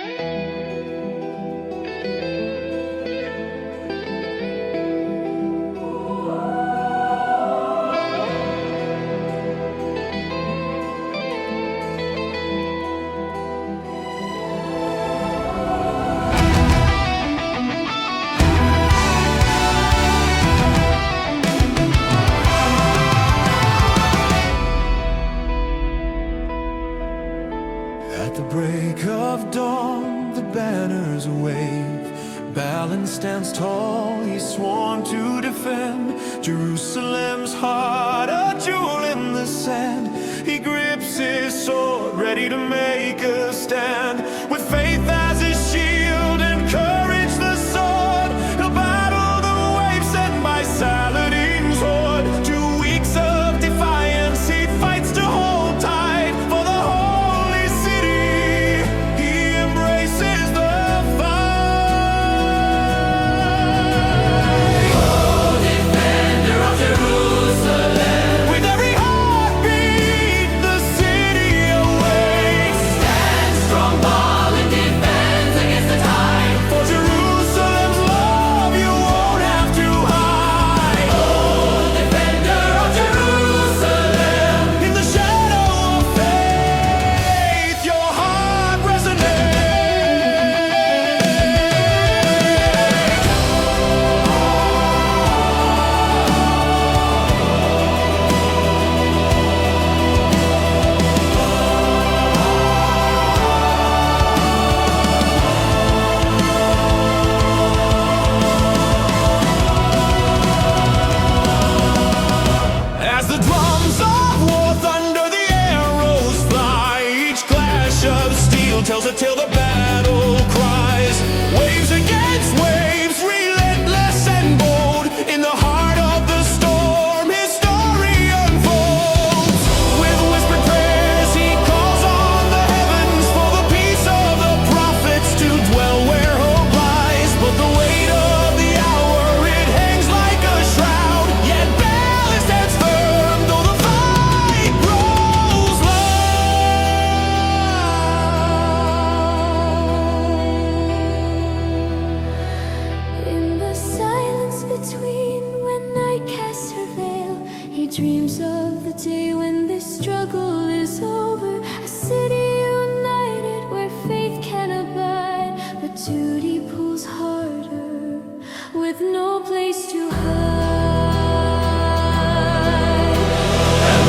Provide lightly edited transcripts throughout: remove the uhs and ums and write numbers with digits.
At the break of dawn, the banners wave. Balin stands tall, he's sworn to defend Jerusalem's heart, a jewel in the sand. He grips his sword, ready to make a stand. With faith as his shield and courage the sword, he'll battle the waves sent by Saladin's horde. 2 weeks of defiance, he fights to hold tight for the holy city. He embraces the fight. Oh, defender of Jerusalem, With every heartbeat, the city awaits. stand strong, ball in defense against the tide. For Jerusalem's love, you won't have to hide. Oh, defender of Jerusalem, In the shadow of faith, your heart resonates. As the drums of war thunder, the arrows fly. Each clash of steel tells a tale, the battle cries. Waves against waves, relentless and bold. In the heart of the storm, his story unfolds. With whispered prayers, he calls on the heavens for the peace of the prophets to dwell where hope lies. But the weight of the hour, it hangs like a shroud. Yet Baal stands firm, though the fight grows loud. In the silence between, when night casts her veil, he dreams of the day when this struggle is over. A city united where faith can abide, but duty pulls harder with no place to hide.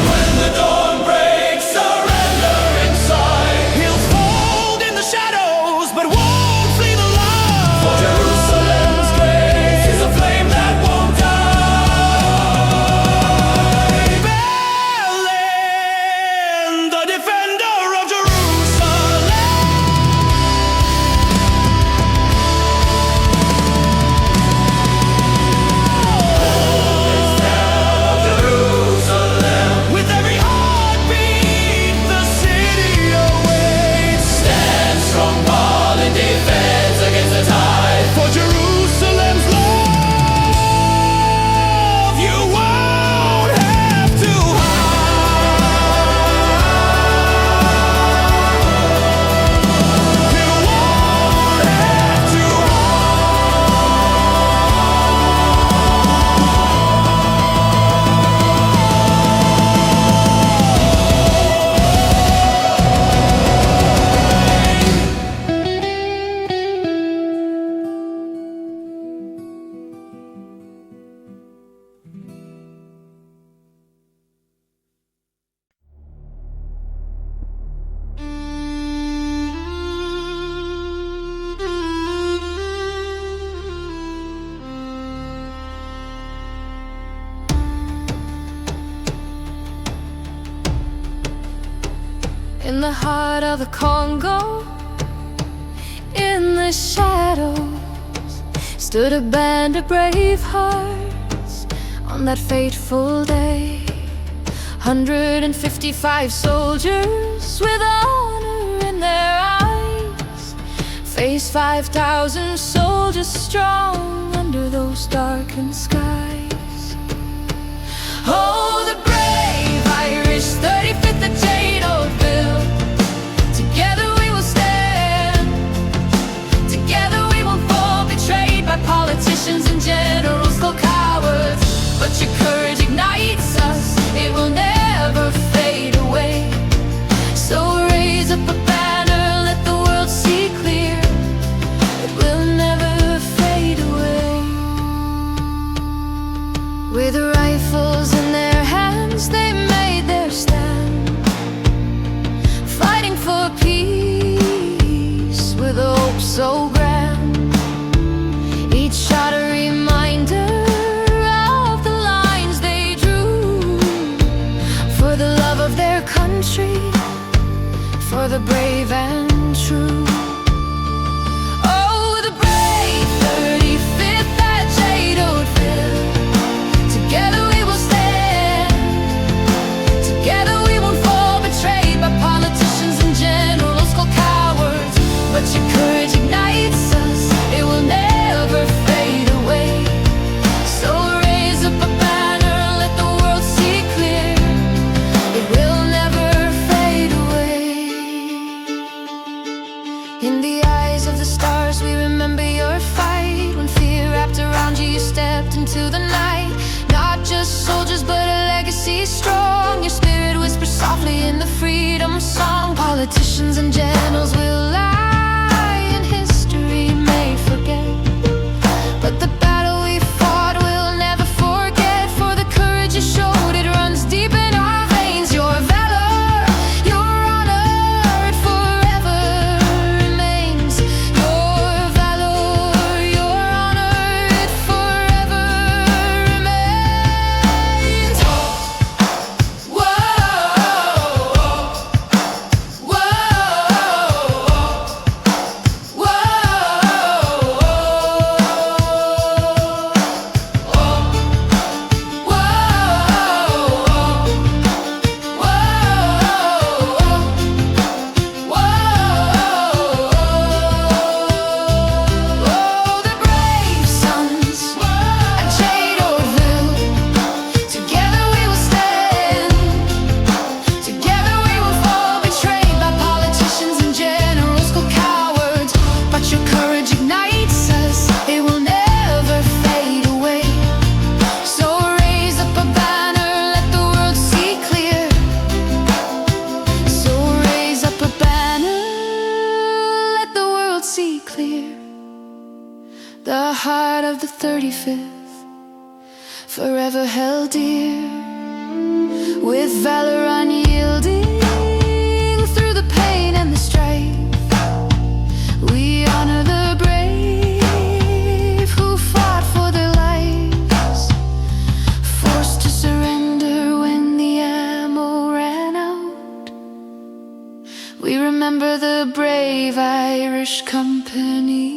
when the dawn breaks, surrender inside. He'll fold in the shadows, but won't flee the light. For Jerusalem's grace is a flame that won't die. Balin, the defender of Jerusalem. Jerusalem, With every heartbeat, the city awaits. stand strong, ball in defense against the tide. For Jerusalem's love, you won't have to hide. You won't have to In the heart of the Congo, in the shadows, stood a band of brave hearts on that fateful day. 155 soldiers with honor in their eyes faced 5,000 soldiers strong under those darkened skies. Oh, the brave Irish 35th and Jane Oldville, together we will stand up a banner, let the world see clear. It will never fade away. With rifles in their hands, they made their stand, fighting for peace with a hope so grand. Each shot a reminder of the lines they drew, for the love of their country, for the brave and true. Oh, the brave 35th at Jadotville. Together we will stand. Together we won't fall, betrayed by politicians and generals called cowards. But your courage ignites us, it will never fade away. So raise up a banner, let the world see clear. It will never fade away. In the eyes of the stars we remember your fight. When fear wrapped around you, you stepped into the night. Not just soldiers but a legacy strong. Your spirit whispers softly in the freedom song. Politicians and generals will lie and history may forget, but the battle we fought we'll never forget. For the courage you showed, it runs deep in our veins. Your valor, your honor, it forever remains. Your valor, your honor, it forever remains. Whoa, whoa, the brave sons at Jadotville. Together we will stand. Together we will fall, betrayed by politicians and generals called cowards. But your courage ignites us, it will never fade away. So raise up a banner, let the world see clear. So raise up a banner, let the world see clear. The heart of the 35th, forever held dear, with valor unyielding through the pain and the strife. We honor the brave who fought for their lives, forced to surrender when the ammo ran out. We remember the brave Irish company.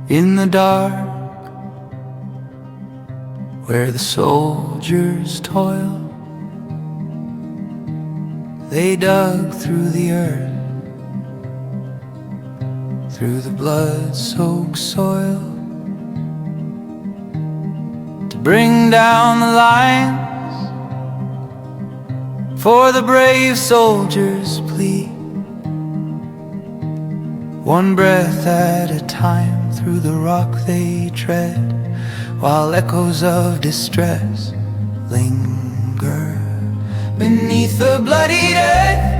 In the dark, where the soldiers toil, they dug through the earth, through the blood-soaked soil, to bring down the lines for the brave soldiers' plea. One breath at a time through the rock they tread, while echoes of distress linger beneath the bloodied earth.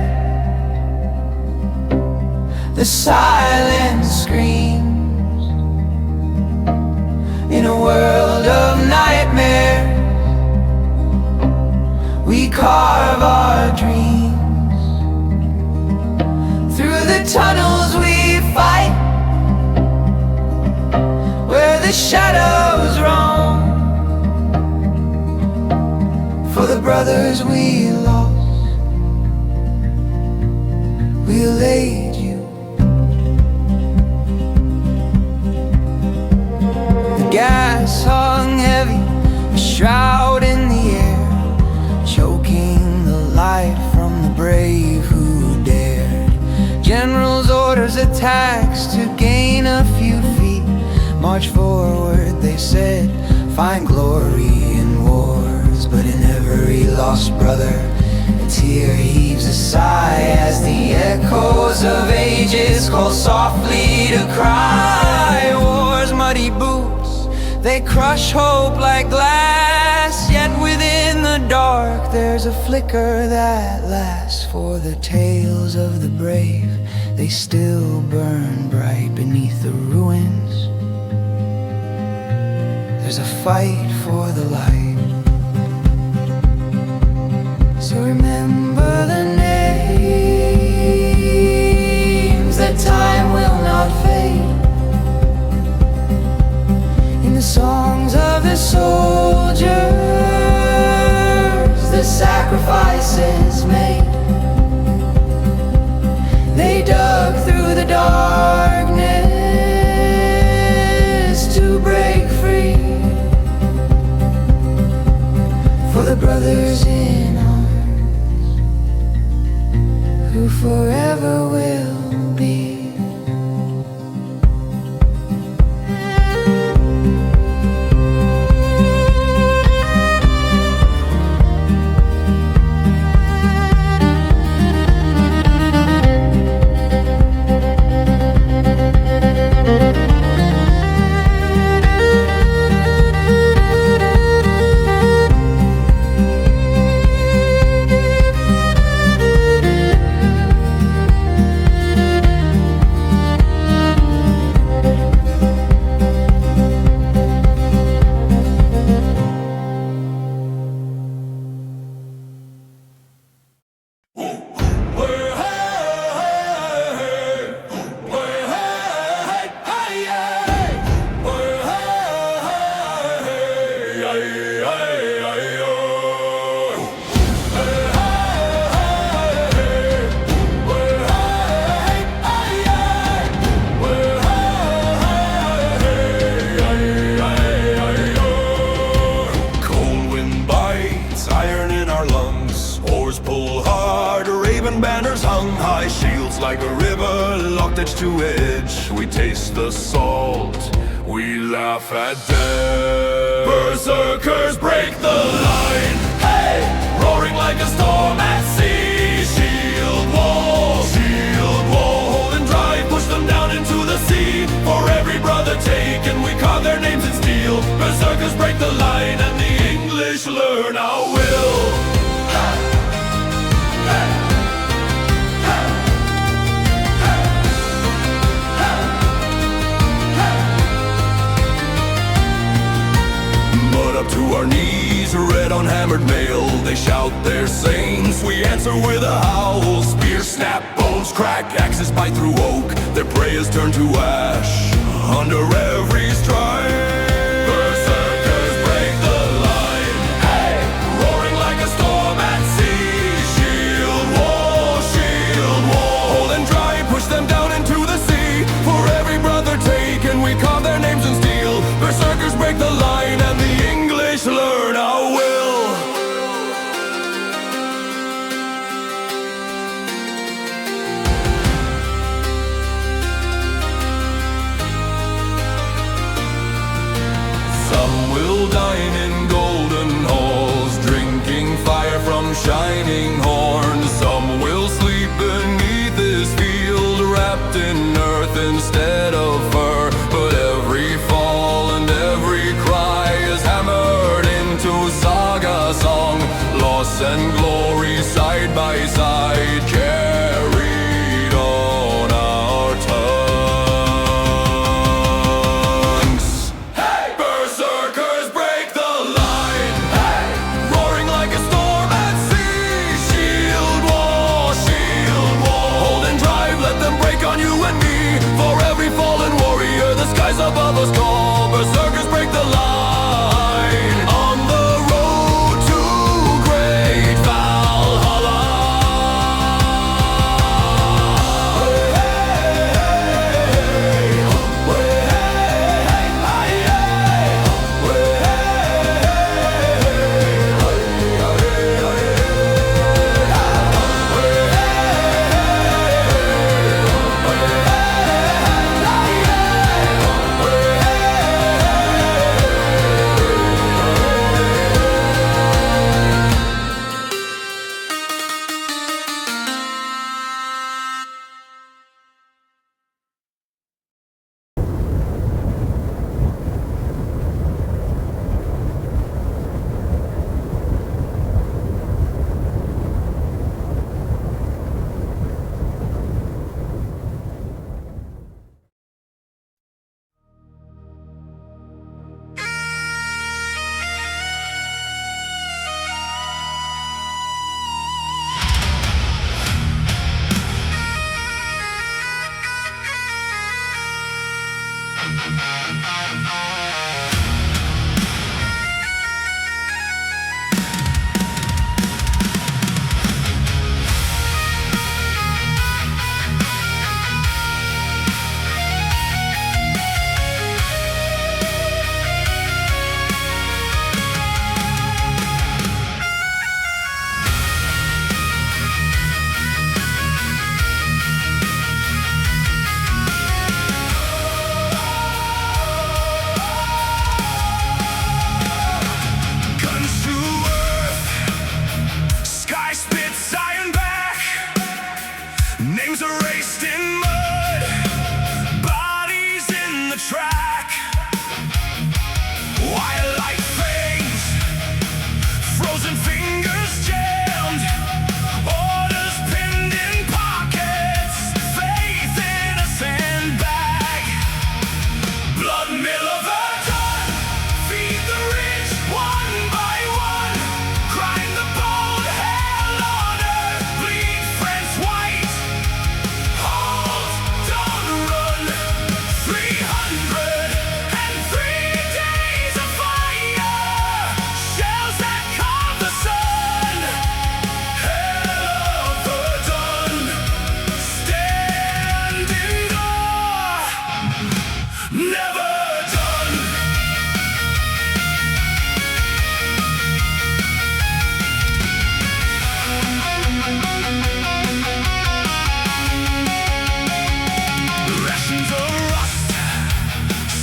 The silence screams in a world of nightmares. We carve our dreams through the tunnels we fight, where the shadows roam. For the brothers we lost, we'll aid you. The gas hung heavy, a shroud in the air, choking the light from the brave foes' attacks to gain a few feet. March forward, they said, find glory in wars. But in every lost brother, a tear heaves a sigh as the echoes of ages call softly to cry. War's muddy boots, they crush hope like glass. Yet within the dark there's a flicker that lasts. For the tales of the brave, they still burn bright beneath the ruins. There's a fight for the light. So remember the names that time will not fade. In the songs of the soldiers, the sacrifices made. They dug through the darkness to break free. For the brothers in arms who forever will be. Like a river locked edge to edge, we taste the salt, we laugh at death. Berserkers break the line, hey! Roaring like a storm at sea. Shield wall, hold and drive, push them down into the sea. For every brother taken, we carve their names in steel. Berserkers break the line and the English learn our will. Up to our knees, red on hammered mail. They shout their sayings, we answer with a howl. Spears snap, bones crack, axes bite through oak. Their prey is turned to ash under every strike. Berserkers break the line, hey! Roaring like a storm at sea. Shield wall, hold and dry, push them down into the sea. For every brother taken, we carve their names in steel. Berserkers break the line and the English learn our will. Some will dine in golden halls, drinking fire from shining horns. Some will sleep beneath this field, wrapped in earth instead of fur. But every fall and every cry is hammered into saga song. Loss and glory side by side, carried on our tongues. Hey! Berserkers break the line, hey! Roaring like a storm at sea. Shield wall, hold and drive, let them break on you and me. For every fall Names erased in mud, bodies in the track. Wildlight fangs, frozen fingers jammed, orders pinned in pockets, faith in a sandbag. Blood mill of a gun, feed the rich one by one, grind the bone, hell on earth, bleed friends white. Hold, don't run. 303 days of fire, shells that carve the sun. Hell of a done, standing door, never done. Rations of rust,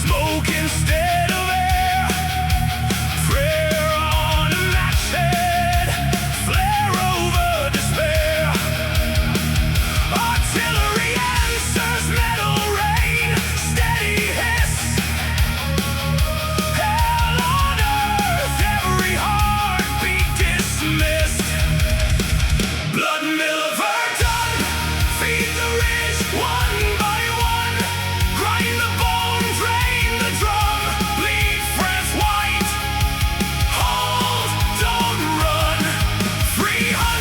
smoke instead of air, prayer on a match head, flare over despair. Artillery answers, metal rain, steady hiss. Hell on earth, every heartbeat dismissed. Blood mill of Verdun, feed the rich one by one, grind the bone, drain the drum, bleed France white. Hold, don't run. 303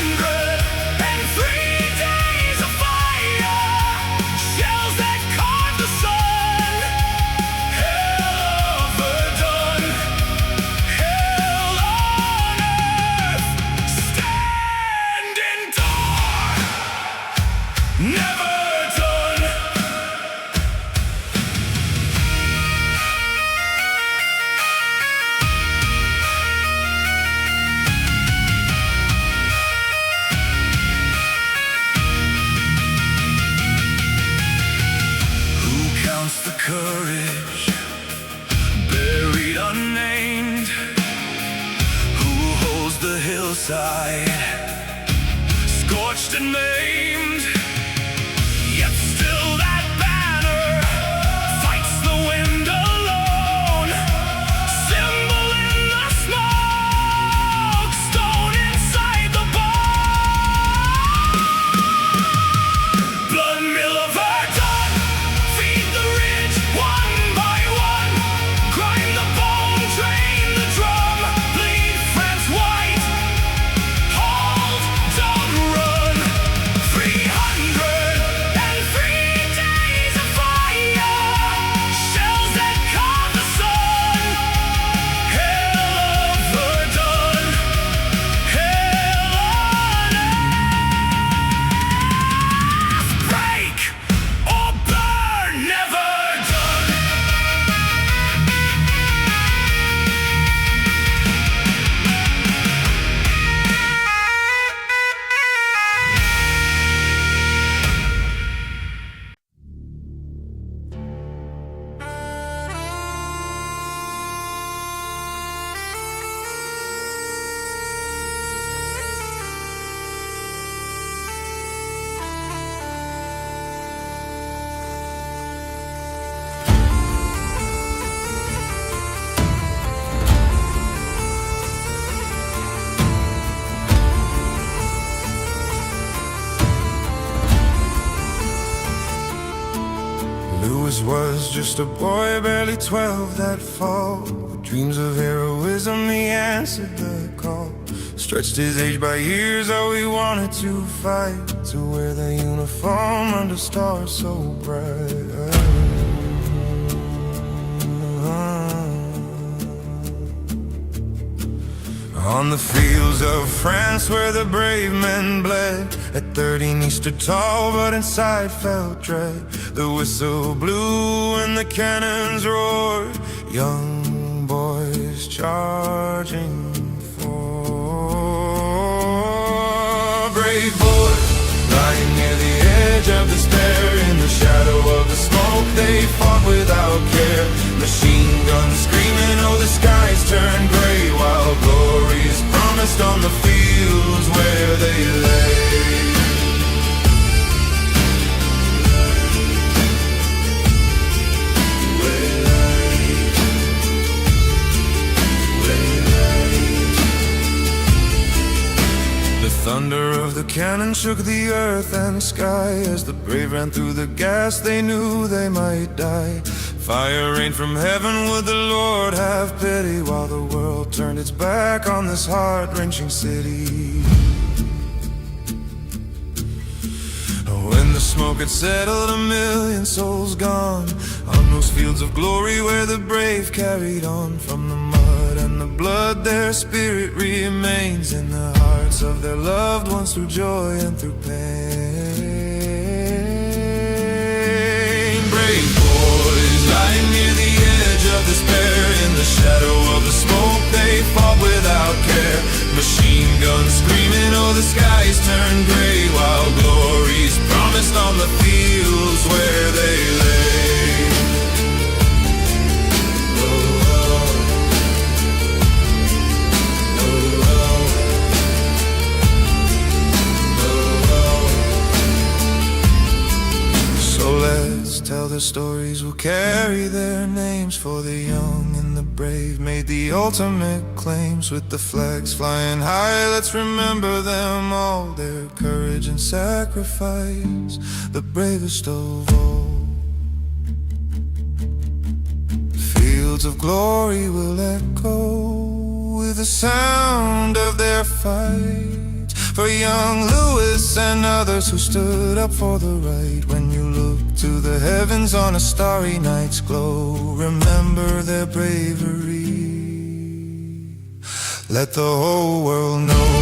days of fire, shells that carve the sun. Hell of Verdun, hell on earth, standing tall, never done. Who counts the courage buried unnamed? Who holds the hillside scorched and maimed? Yet still that banner fights the wind alone, symbol in the smoke, stone inside the bone. Blood mill of Verdun, feed the rich one by one, grind the bone, drain the drum, bleed France white. Hold, don't run. 303 days of fire, shells that carve the sun. Hell of Verdun, hell on earth, break or burn, never done. Lewis was just a boy, barely 12 that fall. With dreams of heroism, he answered the call. Stretched his age by years, oh, he wanted to fight, to wear the uniform under stars so bright. On the fields of France where the brave men bled, at 13 he stood tall but inside felt dread. The whistle blew and the cannons roared, young boys charging for brave boys lying near the edge of despair. In the shadow of the smoke they fought without care. Machine guns screaming, oh the skies turn gray, while glory's promised on the fields where they lay. The thunder of the cannon shook the earth and sky. As the brave ran through the gas, they knew they might die. Fire rained from heaven, would the Lord have pity, while the world turned its back on this heart-wrenching city. When the smoke had settled, 1,000,000 souls gone on those fields of glory where the brave carried on. From the mud and the blood their spirit remains in the hearts of their loved ones, through joy and through pain. Brave boys lying near the edge of despair. In the shadow of the smoke they fought without care. Machine guns screaming, oh the skies turn gray, while glory's promised on the fields where they lay. So let's tell their stories, we'll carry their names, for the young and the brave made the ultimate claims. With the flags flying high, let's remember them all, their courage and sacrifice, the bravest of all. Fields of glory will echo with the sound of their fight, for young Lewis and others who stood up for the right. When you look to the heavens on a starry night's glow, remember their bravery, let the whole world know.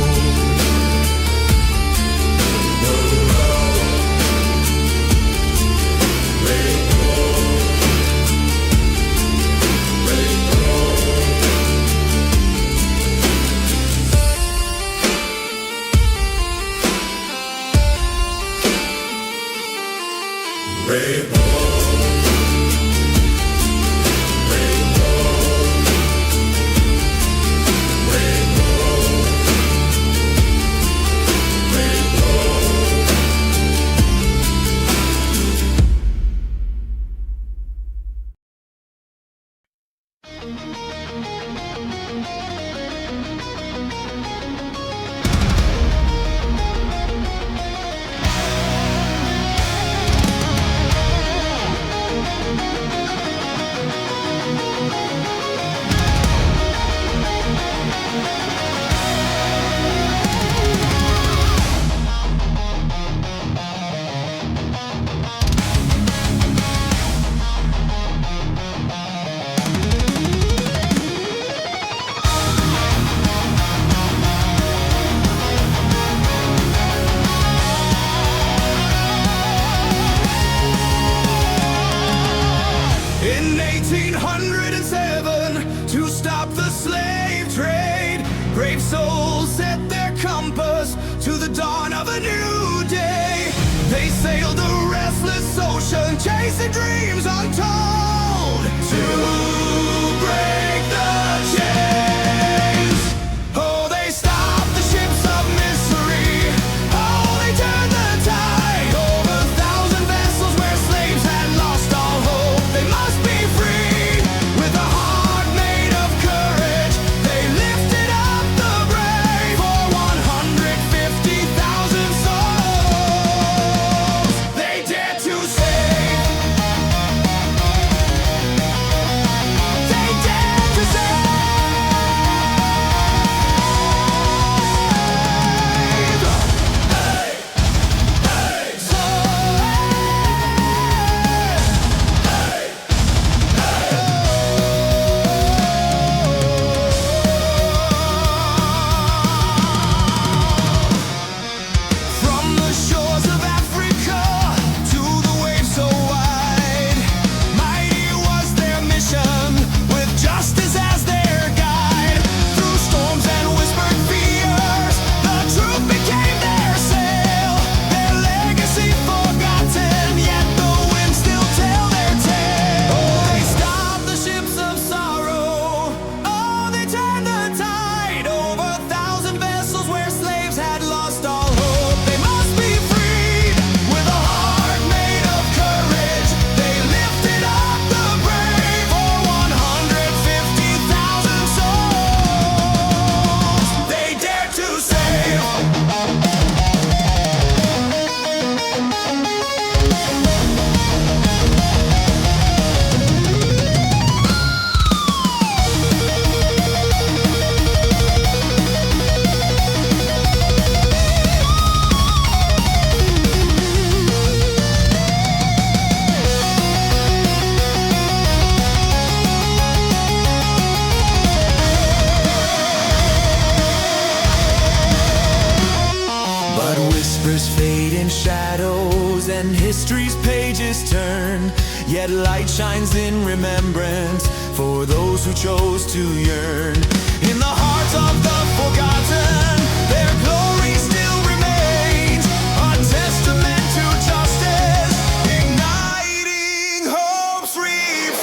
In 1807, to stop the slave trade, brave souls set their compass to the dawn of a new day. They sailed the restless ocean, chasing dreams untold, to break the chains. Oh, they stopped the ships of misery. Oh, they turned the tide over 1,000 vessels where slaves had lost all hope. They must be free. With a heart made of courage, they lifted up the brave for 150,000 souls. They dared to save. and history's pages turn, yet light shines in remembrance for those who chose to yearn. In the hearts of the forgotten, their glory still remains, a testament to justice, igniting hope's refrains.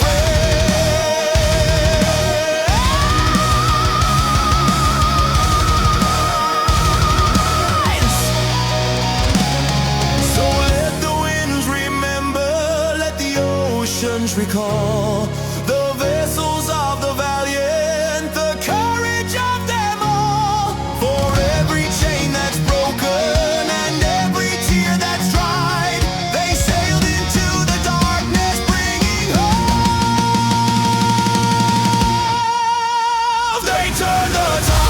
So let the winds remember, let the oceans recall the vessels of the valiant, the courage of them all. For every chain that's broken and every tear that's dried, they sailed into the darkness, bringing hope. They turned the tide.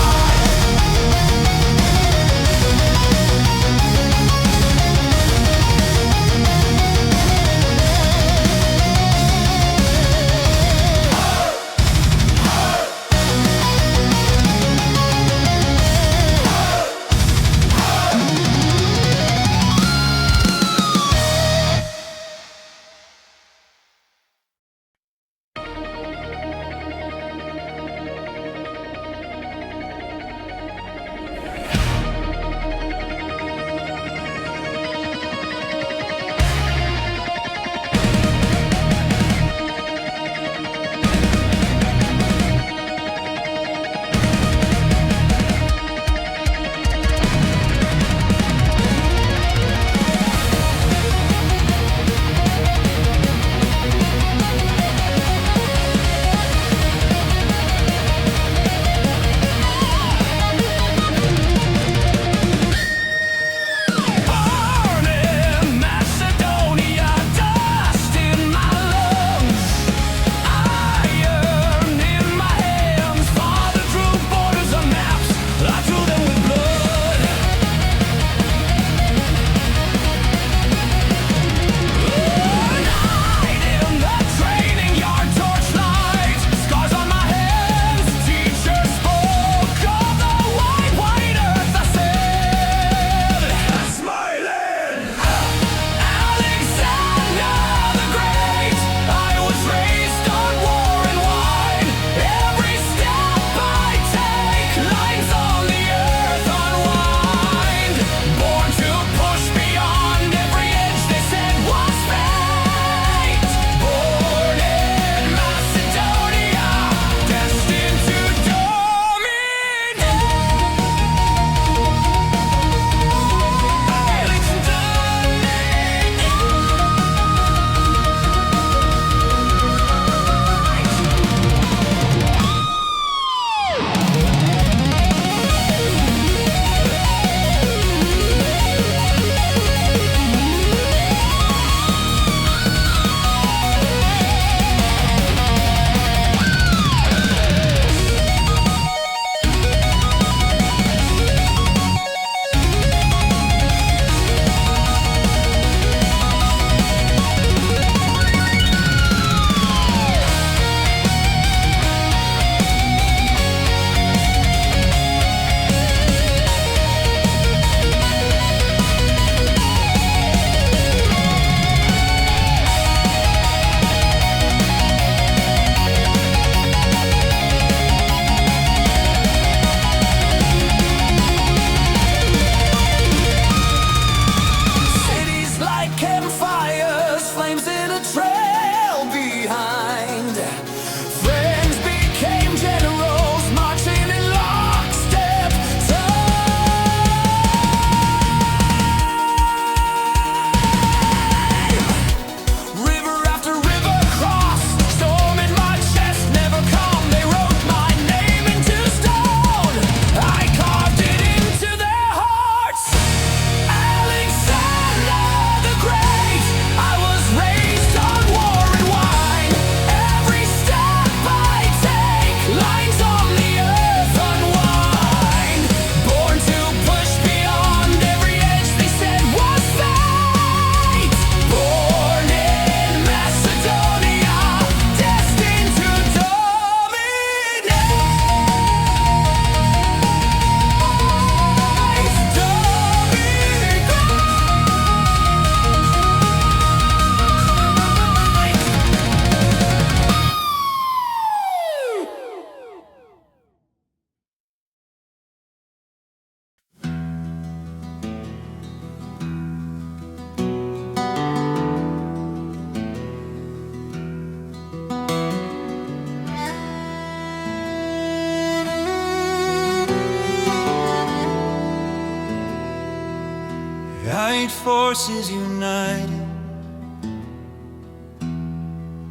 forces united,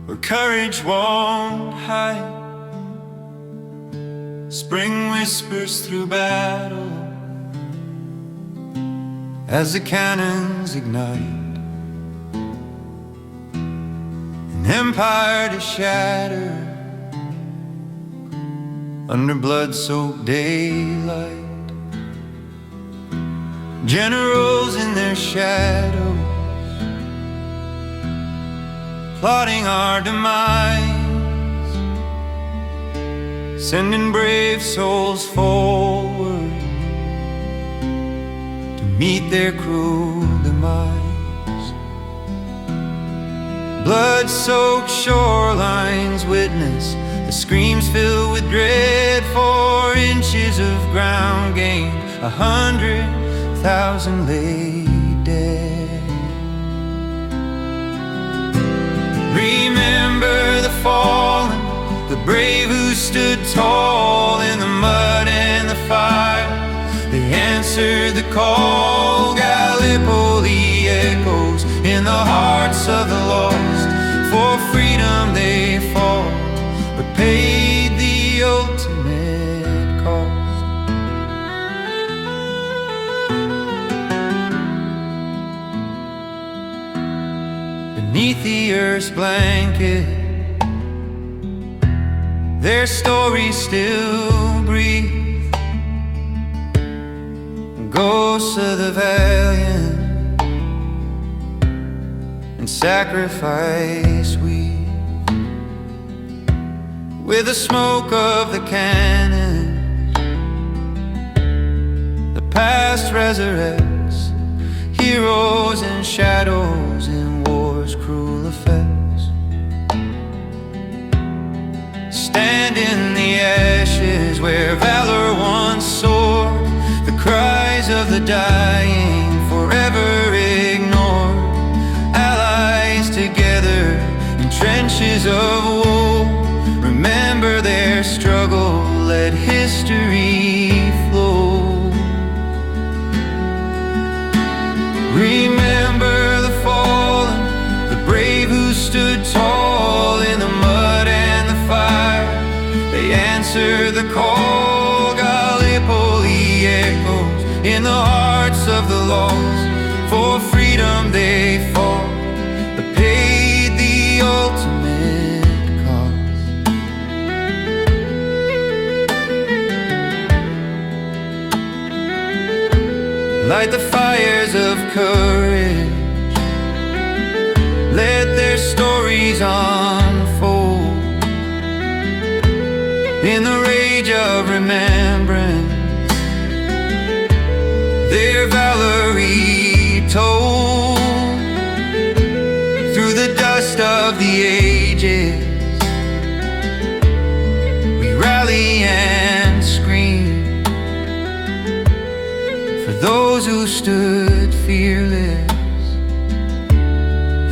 where courage won't hide. Spring whispers through battle as the cannons ignite. An empire to shatter under blood-soaked daylight. Generals in their shadows plotting our demise, sending brave souls forward to meet their cruel demise. Blood-soaked shorelines witness the screams filled with dread. 4 inches of ground gained, 100,000 lay dead. Remember the fallen, the brave who stood tall in the mud and the fire. They answered the call. Gallipoli echoes in the hearts of the lost. For freedom they fought, but paid the ultimate cost. Beneath the earth's blanket, their stories still breathe. Ghosts of the valiant and sacrifice we. With the smoke of the cannon, the past resurrects heroes and shadows in war's cruel effects. Stand in the ashes where valor once soared, the cries of the dying forever ignored. Allies together in trenches of war, remember their struggle, let history flow. Remember the fallen, the brave who stood tall in the mud and the fire. They answered the call. Gallipoli echoes in the hearts of the lost. For freedom they fought, but paid the ultimate cost. Light the fires of courage, let their stories unfold. In the rage of remembrance, their valor retold. Through the dust of the ages, we rally and scream for those who stood fearless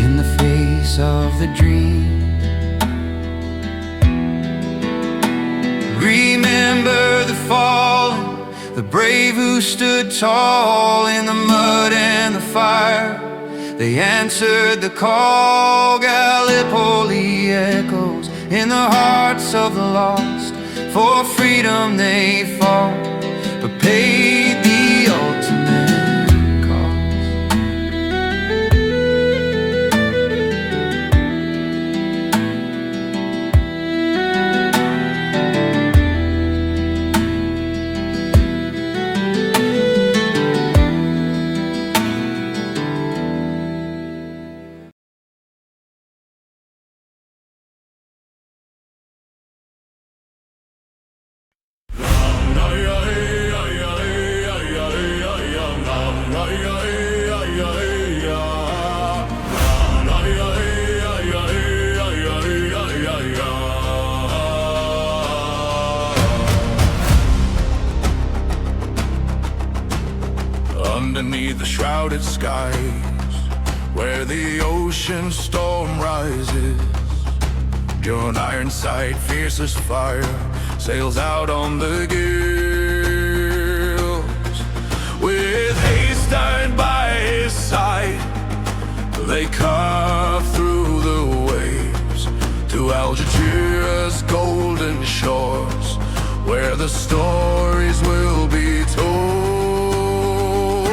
in the face of the dream. Remember the fallen, the brave who stood tall in the mud and the fire. They answered the call. Gallipoli echoes in the hearts of the lost. For freedom they fought, but paid the ultimate cost. Underneath the shrouded skies, where the ocean storm rises, your iron sight, fierce as fire, sails out on the gills. With Haystein by his side, They carve through the waves to Algeciras' golden shores, where the stories will be told.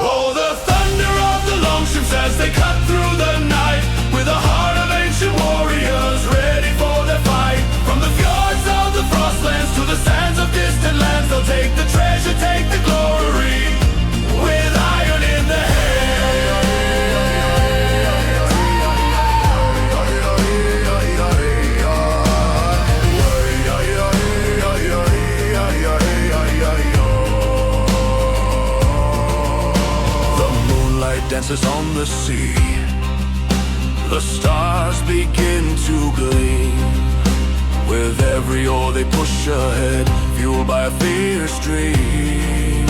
Oh, the thunder of the longships as they cut through the night, with a heart of ancient warriors ready for their fight. From the fjords of the frostlands to the sands of distant lands, they'll take the treasure, take the glory, with iron in their dances on the sea. The stars begin to gleam. With every oar they push ahead, fueled by a fierce dream.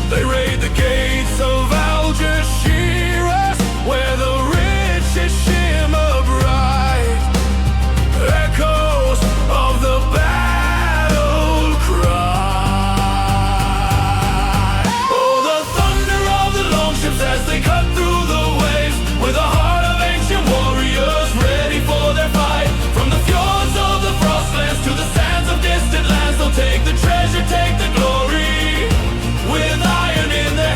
They raid the gates of Algeciras, where the riches shimmer bright. Echoes of the battle cry. Oh, the thunder of the longships as they cut through the waves, with a heart of ancient warriors ready for their fight. From the fjords of the frostlands to the sands of distant lands, they'll take the treasure, take the glory, with iron in their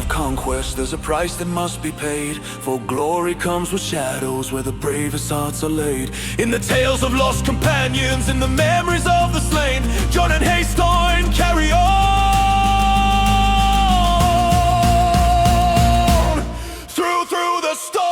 conquest, there's a price that must be paid. For glory comes with shadows, where the bravest hearts are laid. In the tales of lost companions, in the memories of the slain, John and Haystein carry on through the storm.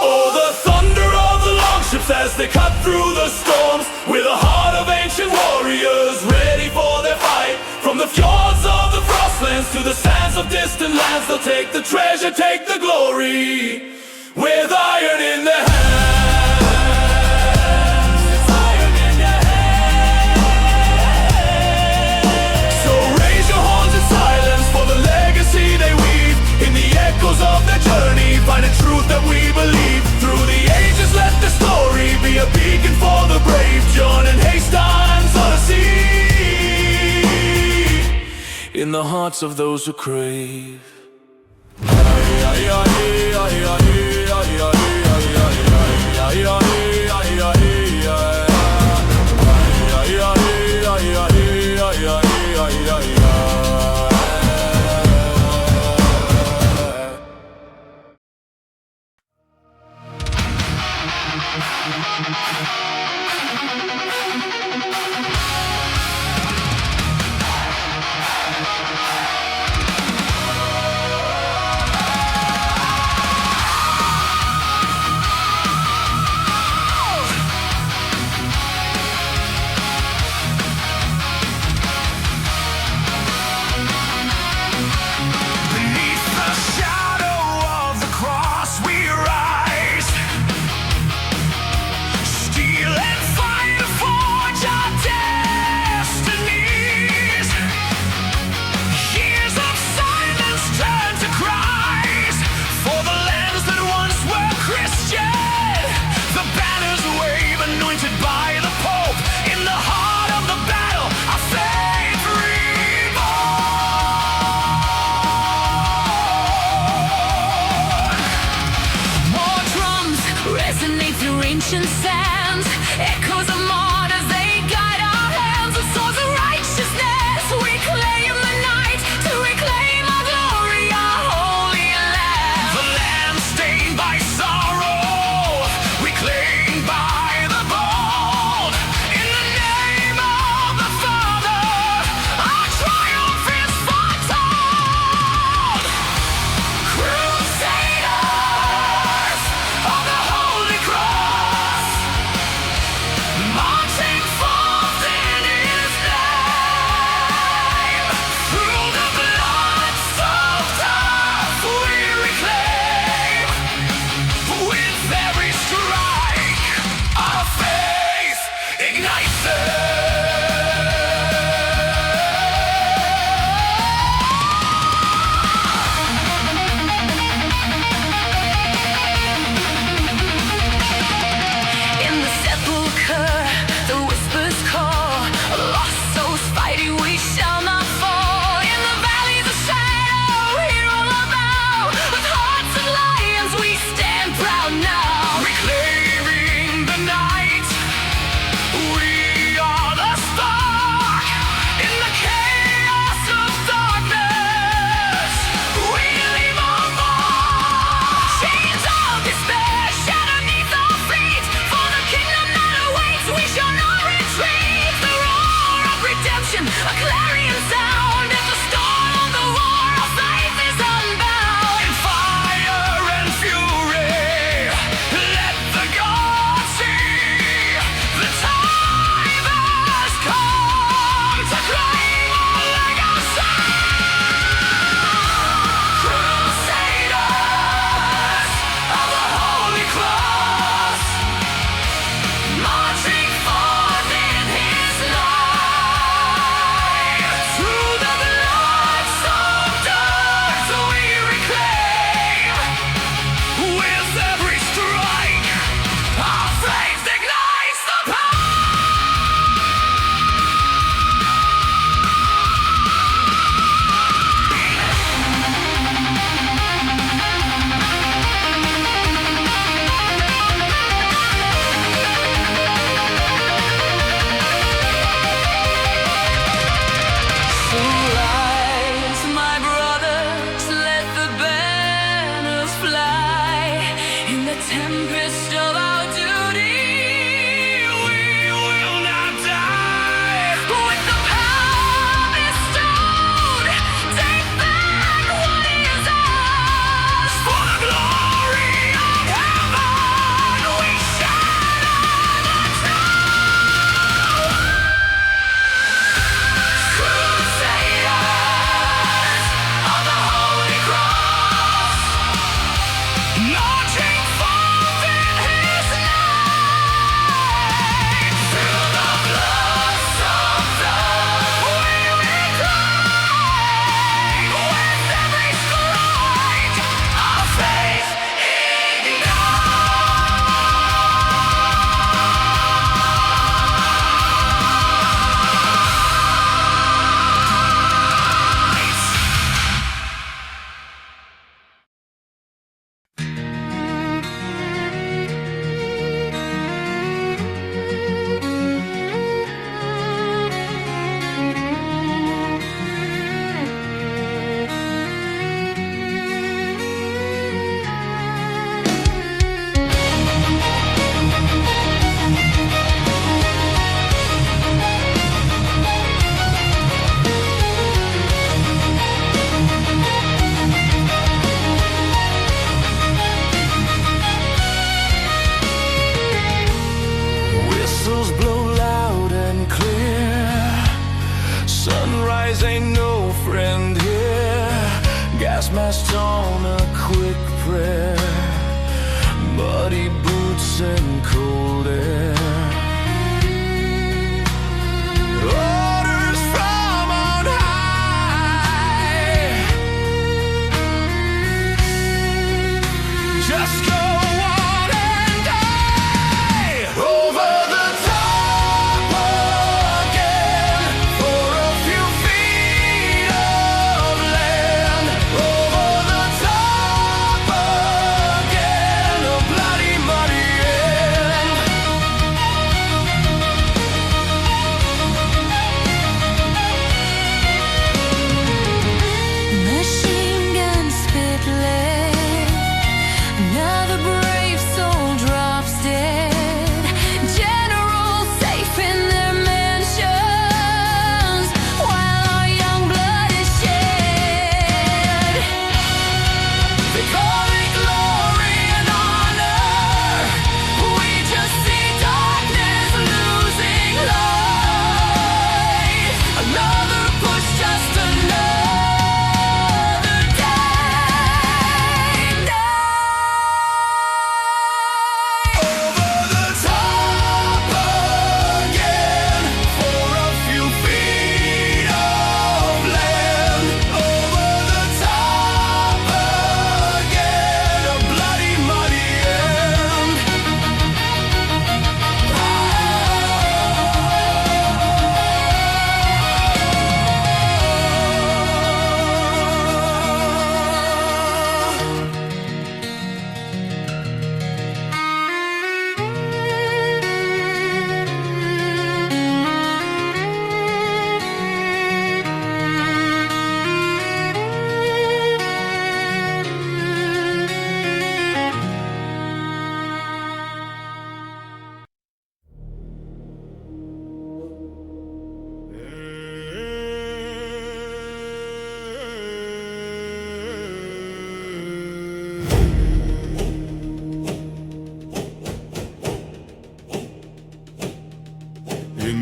Oh, the thunder of the longships as they cut through the storms, with a heart of ancient warriors ready for their fight. From the fjords of the frostlands to the sands of distant lands, they'll take the treasure, take the glory, with iron in their hands. Iron in their hands. So raise your horns in silence for the legacy they weave. In the echoes of their journey, find a truth that we believe. Through the ages, let the story be a beacon for the brave. John and Haystein's Odyssey, in the hearts of those who crave. Ancient sands, echoes of martyrs, they guide our hands. The swords of righteousness, we claim the night to reclaim our glory, our holy land. The land stained by sorrow, reclaimed by the bold. In the name of the Father, our triumph is foretold. Crusaders of the Holy Cross, fighting we shall not fall. In the valleys of shadow, here all about, with hearts of lions we stand proud now. Reclaiming the night, we are the spark. In the chaos of darkness, we leave our mark. Chains of despair shatter neath our feet. For the kingdom that awaits, we shall not retreat. The roar of redemption, a clarion sound. At the start of the war, our faith is unbound. In fire and fury, let the gods see. The time has come to claim our legacy. Crusaders of the Holy Cross, marching forth in His light. Through the blood-soaked earth we reclaim. With every strike, our faith ignites the power. So rise, my brothers, let the banners fly. In the tempest of our duty, We will not die. with the power bestowed, take back what is ours. For the glory of heaven, we shatter the truth. Crusaders of the Holy Cross, marching forth in His name. Through the blood-soaked earth we reclaim. With every strike, our faith ignites. Whistles blow loud and clear. Sunrise ain't no friend here. Gas masks on a quick prayer. Muddy boots and cold air. Orders from on high. Just go on and die. Over the top again, for a few feet of land. Over the top again, a bloody muddy end.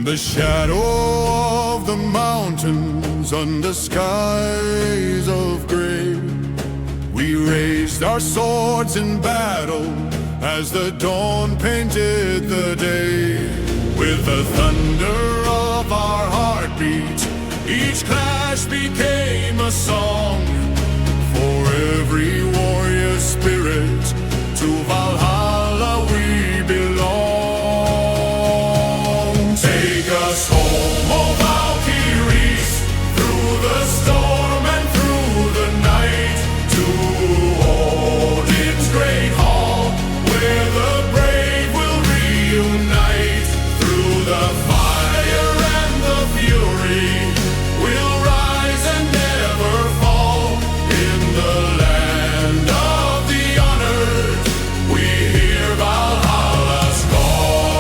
In the shadow of the mountains, under skies of gray, we raised our swords in battle as the dawn painted the day. With the thunder of our heartbeat, each clash became a song. For every warrior spirit, to Valhalla we belong. Take us home, oh Valkyries, through the storm and through the night, to Odin's great hall, where the brave will reunite. Through the fire and the fury, we'll rise and never fall. In the land of the honored, we hear Valhalla's call.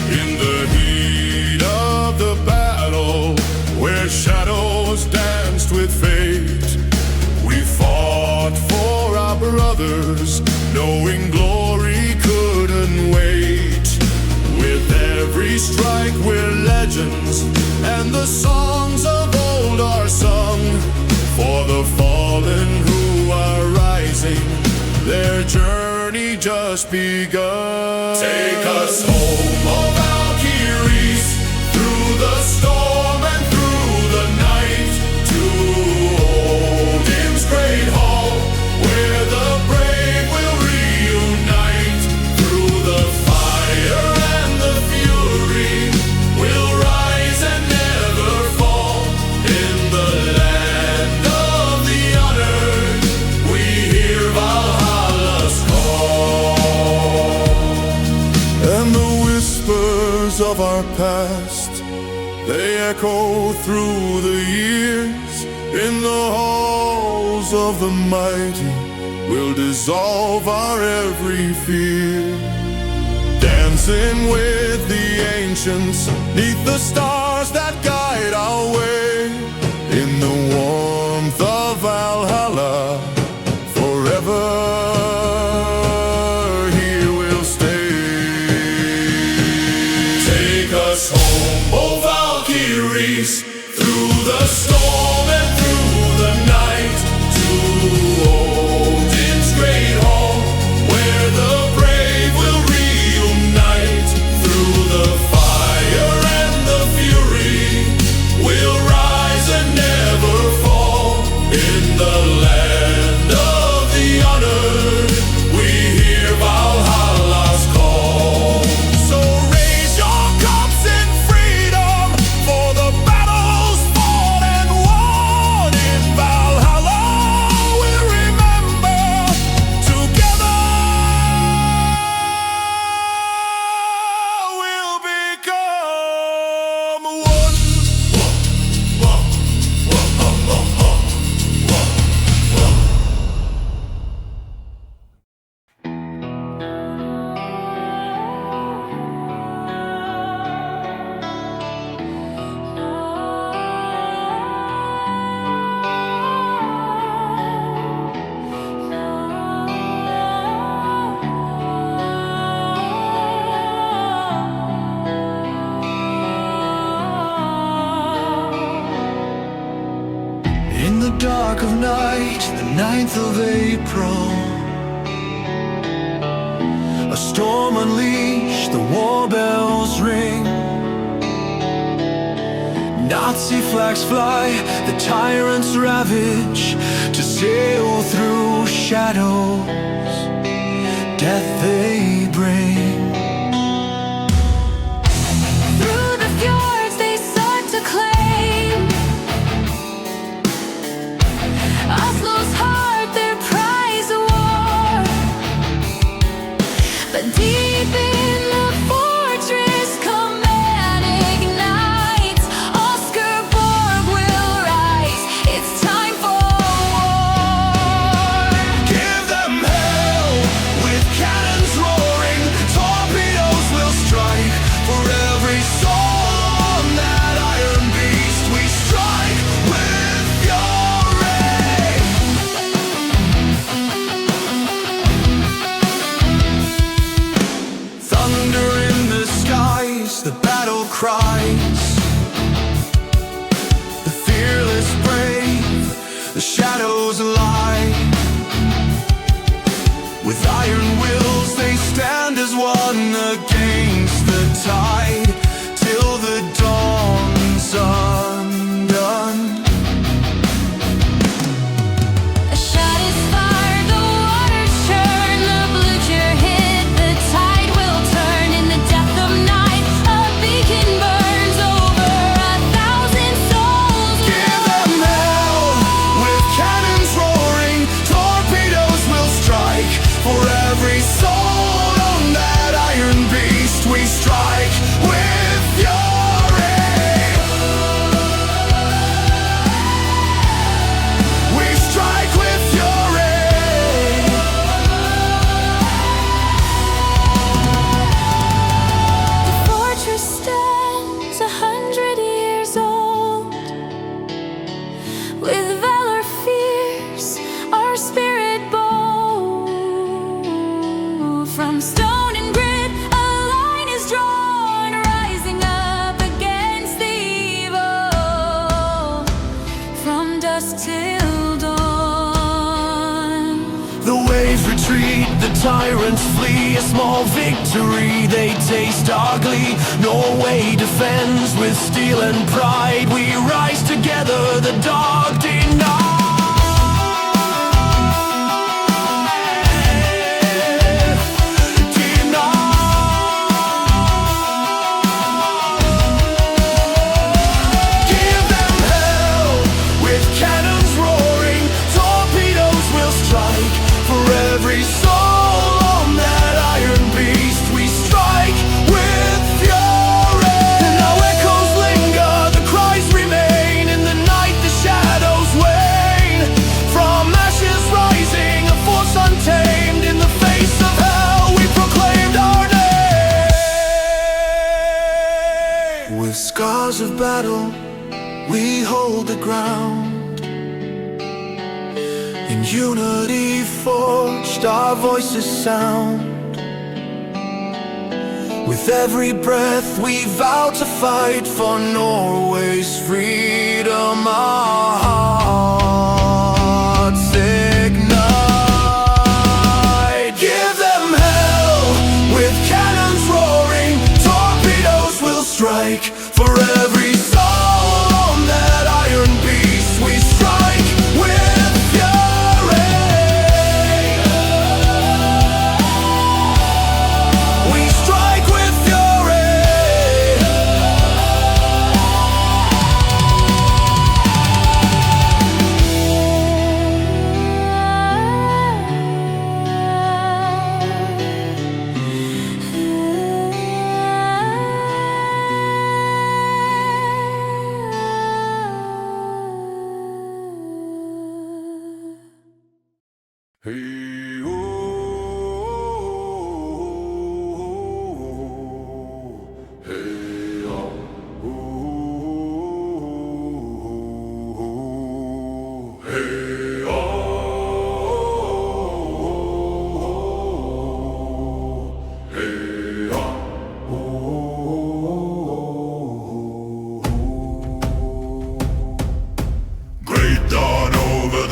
In the heat of the battle, where shadows danced with fate, we fought for our brothers, knowing glory couldn't wait. With every strike we're legends, and the songs of old are sung. For the fallen who are rising, their journey just begun. Take us home, oh Valkyries, through the storm and through the night, to Odin's great hall, where the brave will reunite. Through the fire and the fury, we'll rise and never fall. In the land of the honored, we hear Valhalla's call. And the whispers of our past, they echo through the years. In the halls of the mighty, we'll dissolve our every fear. Dancing with the ancients, neath the stars that guide our way. In the warmth of Valhalla, forever here we'll stay. Take us home, oh Valkyries, through the storm and through the night, to Odin's great hall, where the brave will reunite. Through the fire and the fury, we'll rise and never fall. In the land of the honored, we hear Valhalla's call. So raise your cups in freedom, for the battles fought and won. In Valhalla we'll remember, together we'll become one. In the dark of night, the 9th of April, a storm unleashed, the war bells ring. Nazi flags fly, the tyrants ravage, to sail through shadows, death they bring. Through the fjords they sought to claim Oslo's heart, their prize of war. But deep in the fortress, command ignites. Oscarborg will rise, it's time for war. Give them hell with cannons roaring, retreat, the tyrants flee. A small victory, they taste ugly. Norway defends with steel and pride. We rise together, the dog denied. Every soul on that iron beast, we strike with fury. Now echoes linger, the cries remain. In the night the shadows wane. From ashes rising, a force untamed. In the face of hell we proclaimed our name. With scars of battle we hold the ground. In unity forged our voices sound. With every breath we vow to fight for Norway's freedom. Our hearts ignite. Give them hell with cannons roaring. Torpedoes will strike for every soul on that iron beast. We strike with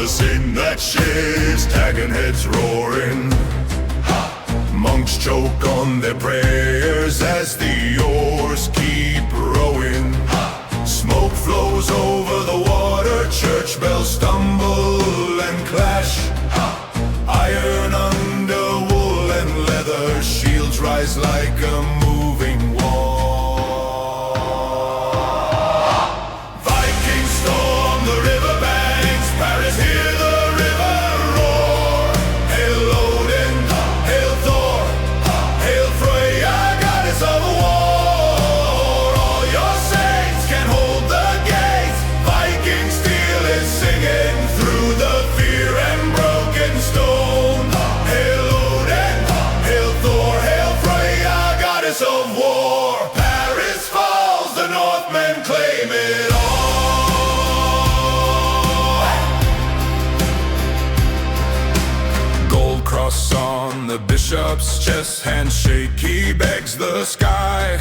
sin that shakes, tagging heads roaring. Monks choke on their prayers as the oars keep rowing. Smoke flows over the water, church bells stumble and clash. Iron under wool and leather, shields rise like a moving wall. Vikings storm the riverbanks, Paris hear the river roar. Hail Odin, hail Thor, hail Freya, goddess of war. All your saints can hold the gates. Viking steel is singing through the fear and broken stone. Hail Odin, hail Thor, hail Freya, goddess of war. Paris falls, the Northmen claim it all. Gold cross on the bishop's chest, handshake, he begs the sky.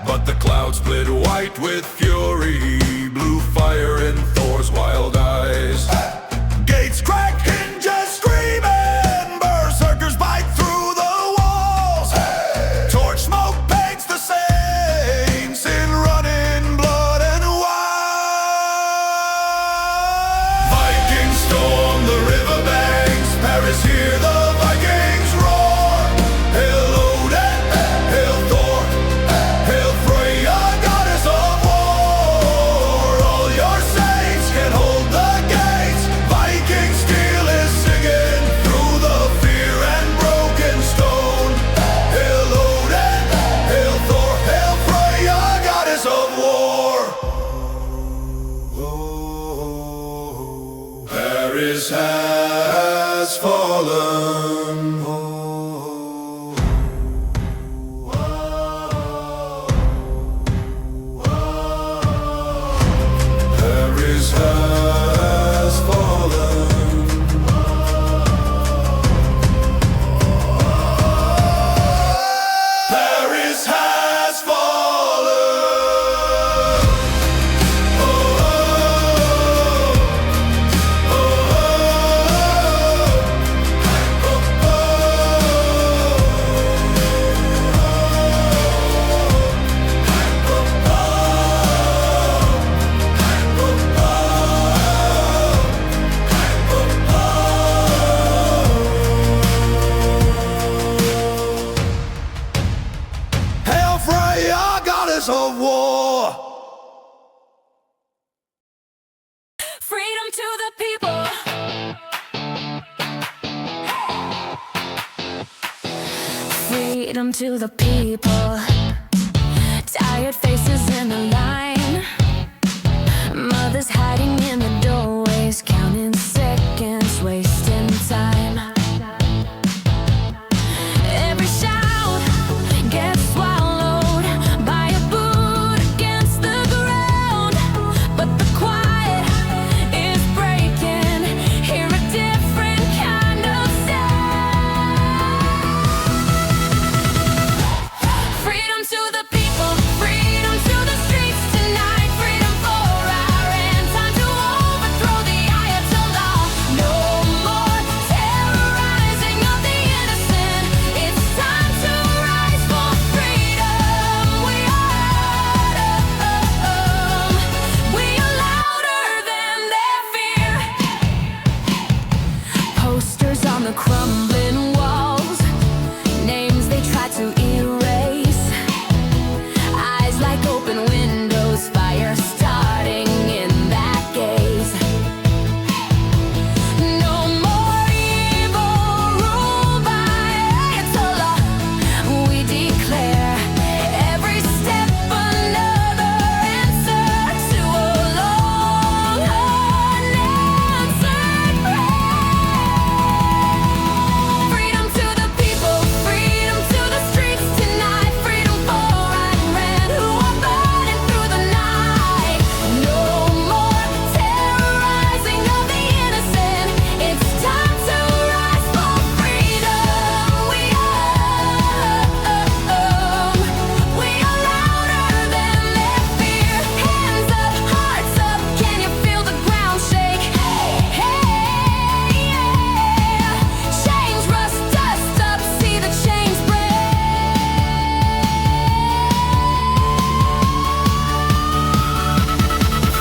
But the clouds split white with fury, blue fire in Thor's wild eyes. Gates crack, hinges screaming, berserkers bite through the walls. Torch smoke paints the saints in running blood and wine. Vikings storm the riverbanks, Paris hear the Vikings roar. Hail Odin, hail Thor, hail Freya, goddess of war. All your saints can hold the gates. Viking steel is singing through the fear and broken stone. Hail Odin, hail Thor, hail Freya, goddess of war. Paris has fallen. Paris has fallen. Paris has fallen. freedom to the people. Tired faces in the line, mothers hiding in the doorways, counting seconds, wasting time. Every shout gets swallowed by a boot against the ground, but the quiet is breaking. Hear a different kind of sound. Freedom to the people, freedom to the streets tonight, freedom for our end, time to overthrow the Ayatollah. No more terrorizing of the innocent, it's time to rise for freedom. We are louder than their fear. Posters on the crumbling walls, names they try to erase, eyes like open windows, fire starting in that gaze. No more evil ruled by Ayatollah, we declare. Every step another answer to a long unanswered prayer. Freedom to the people, freedom to the streets tonight, freedom for Iran who are burning through the night. No more terrorizing of the innocent, it's time to rise for freedom. We are louder than their fear. Hands up, hearts up, can you feel the ground shake? Hey, yeah. Change, rust, dust up, see the chains break.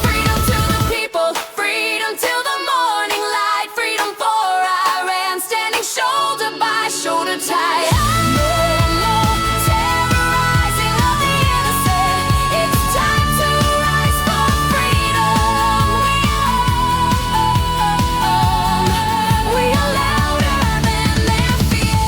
Freedom to the people, freedom till the morning light, freedom for Iran, standing shoulder by shoulder tight. No more terrorizing of the innocent, it's time to rise for freedom. We are louder than their fear.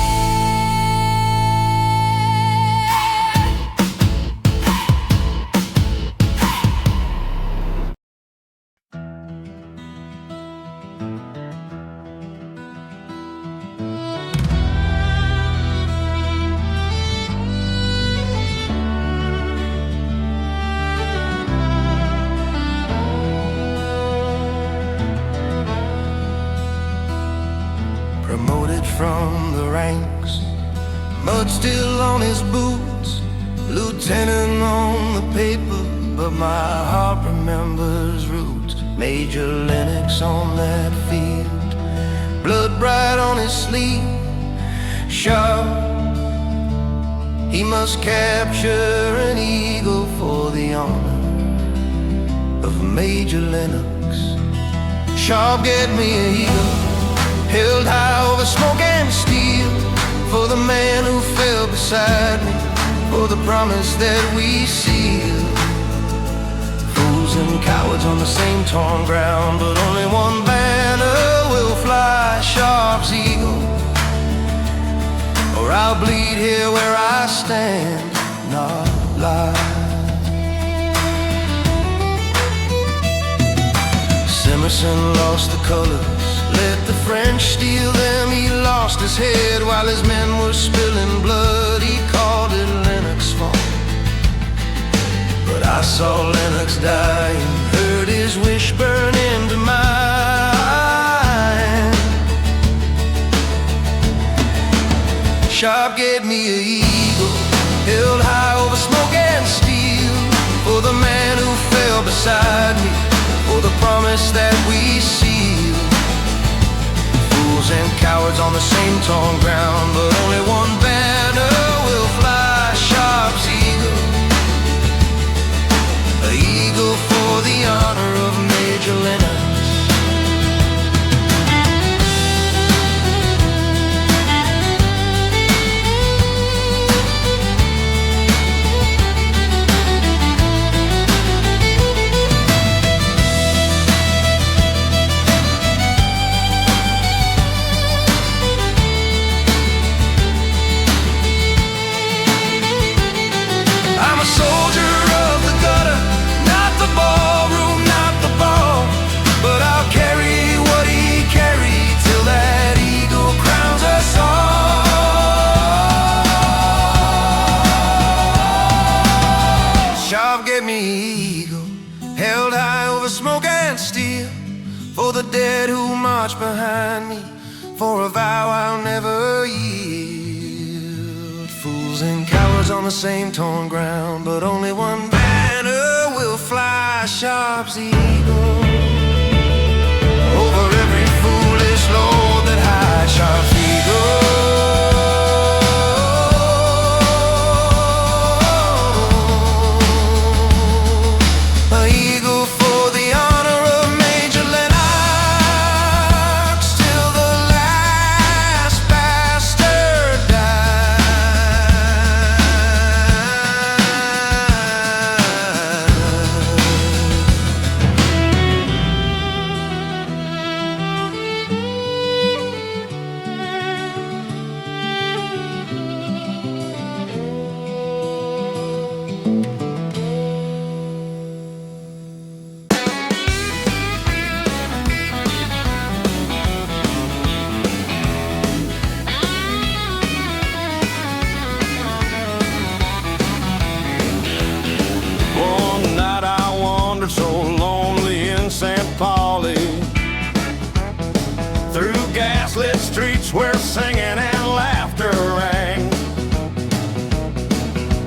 Promoted from the ranks, mud still on his boots, lieutenant on the paper, but my heart remembers roots. Major Lennox on that field, blood bright on his sleeve, sharp. He must capture an eagle for the honor of Major Lennox. Sharp, get me an eagle, held high over smoke and steel, for the man who fell beside me, for the promise that we seal. Fools and cowards on the same torn ground, but only one banner will fly, Sharp's eagle. Or I'll bleed here where I stand, not lie. Emerson lost the colors, let the French steal them. He lost his head while his men were spilling blood. He called it Lennox's fault, but I saw Lennox die and heard his wish burn into mine. Sharp gave me an eagle, held high over smoke and steel, for the man who fell beside me, for the promise that we seal. Fools and cowards on the same torn ground, but only one banner will fly, Sharp's eagle. An eagle for the honor of Major Lennox. smoke and steel, for the dead who march behind me, for a vow I'll never yield. Fools and cowards on the same torn ground, but only one banner will fly, sharp as the eagle. Over every foolish lord that high sharp eagle. Streets where singing and laughter rang.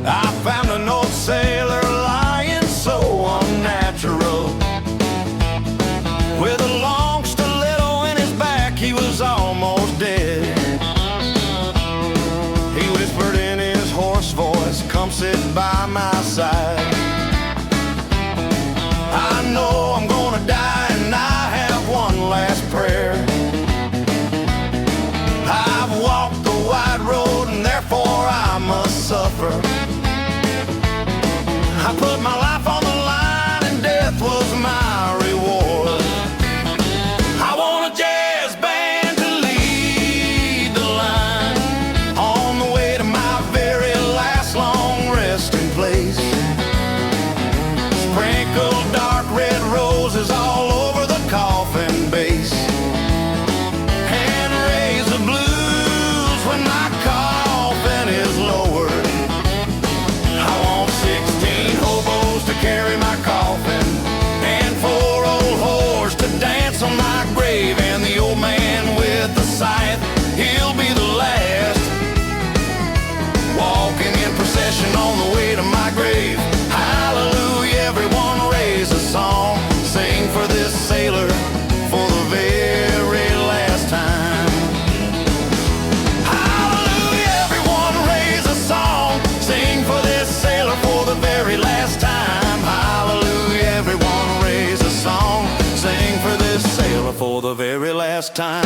I found an old sailor lying so unnatural, with a long stiletto in his back, he was almost dead. He whispered in his hoarse voice, "Come sit by my side. I know I'm gonna die and I have one last prayer. I've walked the wide road and therefore I must suffer. I put my life on the line and death was my reward. I want a jazz band to lead the line on the way to my very last long resting place. Sprinkle dark red roses all over the coffin base, and raise the blues when my coffin is lowered. I want 16 hobos to carry my coffin, and 4 old whores to dance on my grave, and the old man with the scythe, he'll be the last, walking in procession on the way to my grave. Hallelujah, everyone raise a song, sing for this sailor for the very last time. Hallelujah, everyone raise a song, sing for this sailor for the very last time. Hallelujah, everyone raise a song, sing for this sailor for the very last time.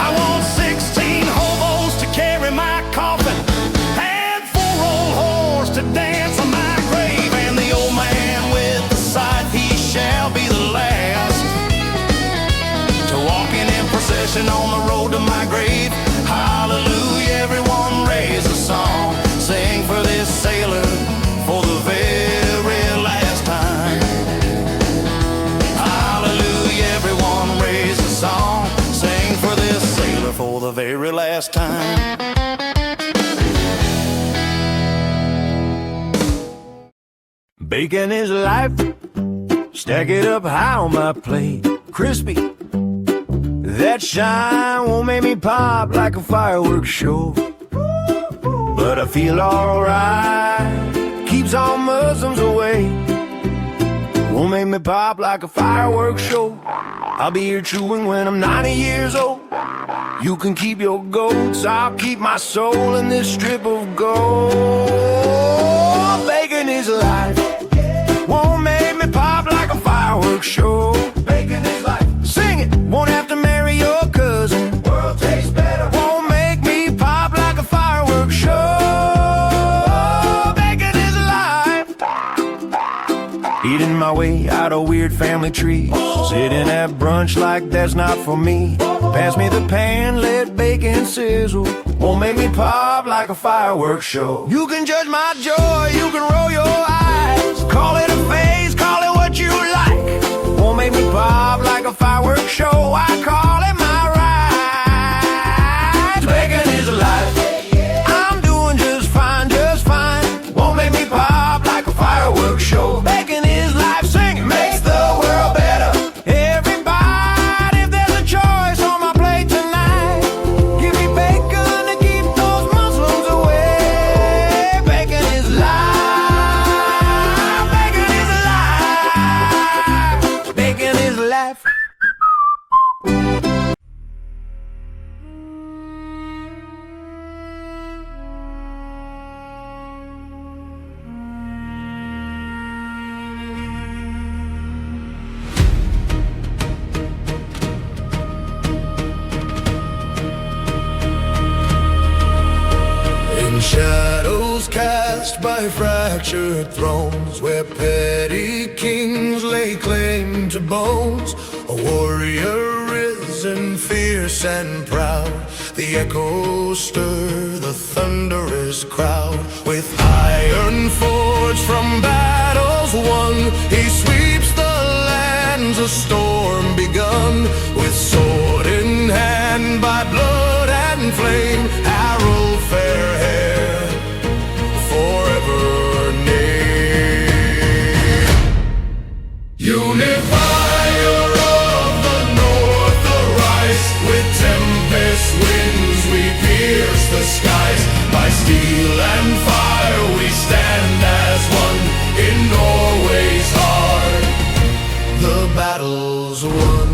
I want 16 hobos to carry my coffin, and 4 old whores to dance on my grave, and the old man with the scythe, he shall be the last, to walking in procession on the road to my grave. Hallelujah, everyone raise a song, sing for this sailor for the very last time. Hallelujah, everyone raise a song, sing for this sailor for the very last time. Bacon is life, stack it up high on my plate. Crispy, that shine won't make me pop like a fireworks show, but I feel alright, keeps all Muslims away. Won't make me pop like a fireworks show. I'll be here chewing when I'm 90 years old. You can keep your goats, I'll keep my soul in this strip of gold. Bacon is life, won't make me pop like a fireworks show. Bacon is life, sing it, won't have to marry your cousin. World tastes better, won't make me pop like a fireworks show. Bacon is life. Eating my way out of weird family trees, sitting at brunch like that's not for me. Pass me the pan, let bacon sizzle, won't make me pop like a fireworks show. You can judge my joy, you can roll your eyes, by fractured thrones, where petty kings lay claim to bones. A warrior risen, fierce and proud, the echoes stir the thunderous crowd. With iron forged from battles won, he sweeps the lands, a storm begun. With sword in hand, by blood and flame, Harold Fairhair forever name. Unifier of the North, arise. With tempest winds we pierce the skies. By steel and fire we stand as one. In Norway's heart the battle's won.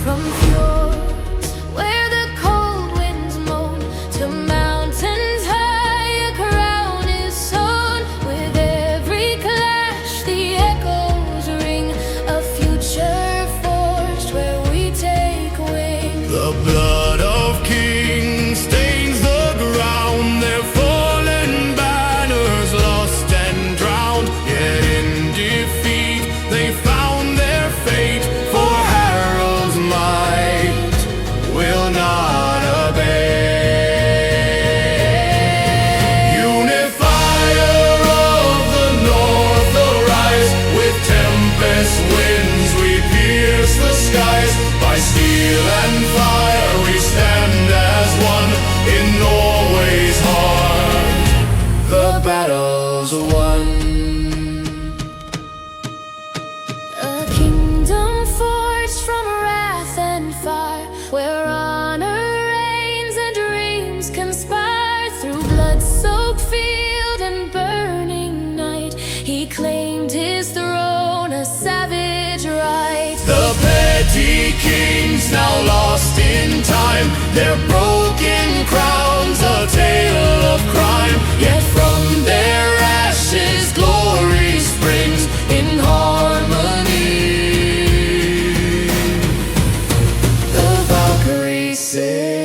From fjords where the cold winds moan to mountains high, a crown is sown. With every clash the echoes ring, a future forged where we take wing. The blood of kings stains the ground, their fallen banners lost and drowned. Yet in defeat they found their fate, for Harold's might will not obey. Unifier of the North, arise. With tempest winds we pierce the skies. By steel and fire we stand as one. In Norway's heart the battle's won. A kingdom forged from wrath and fire, where honor reigns and dreams conspire. Through blood-soaked field and burning night, he claimed his throne, a savage right. The petty kings now lost in time, their broken crowns a tale of crime. Yet from their ashes glory springs in harmony. The Valkyries sing.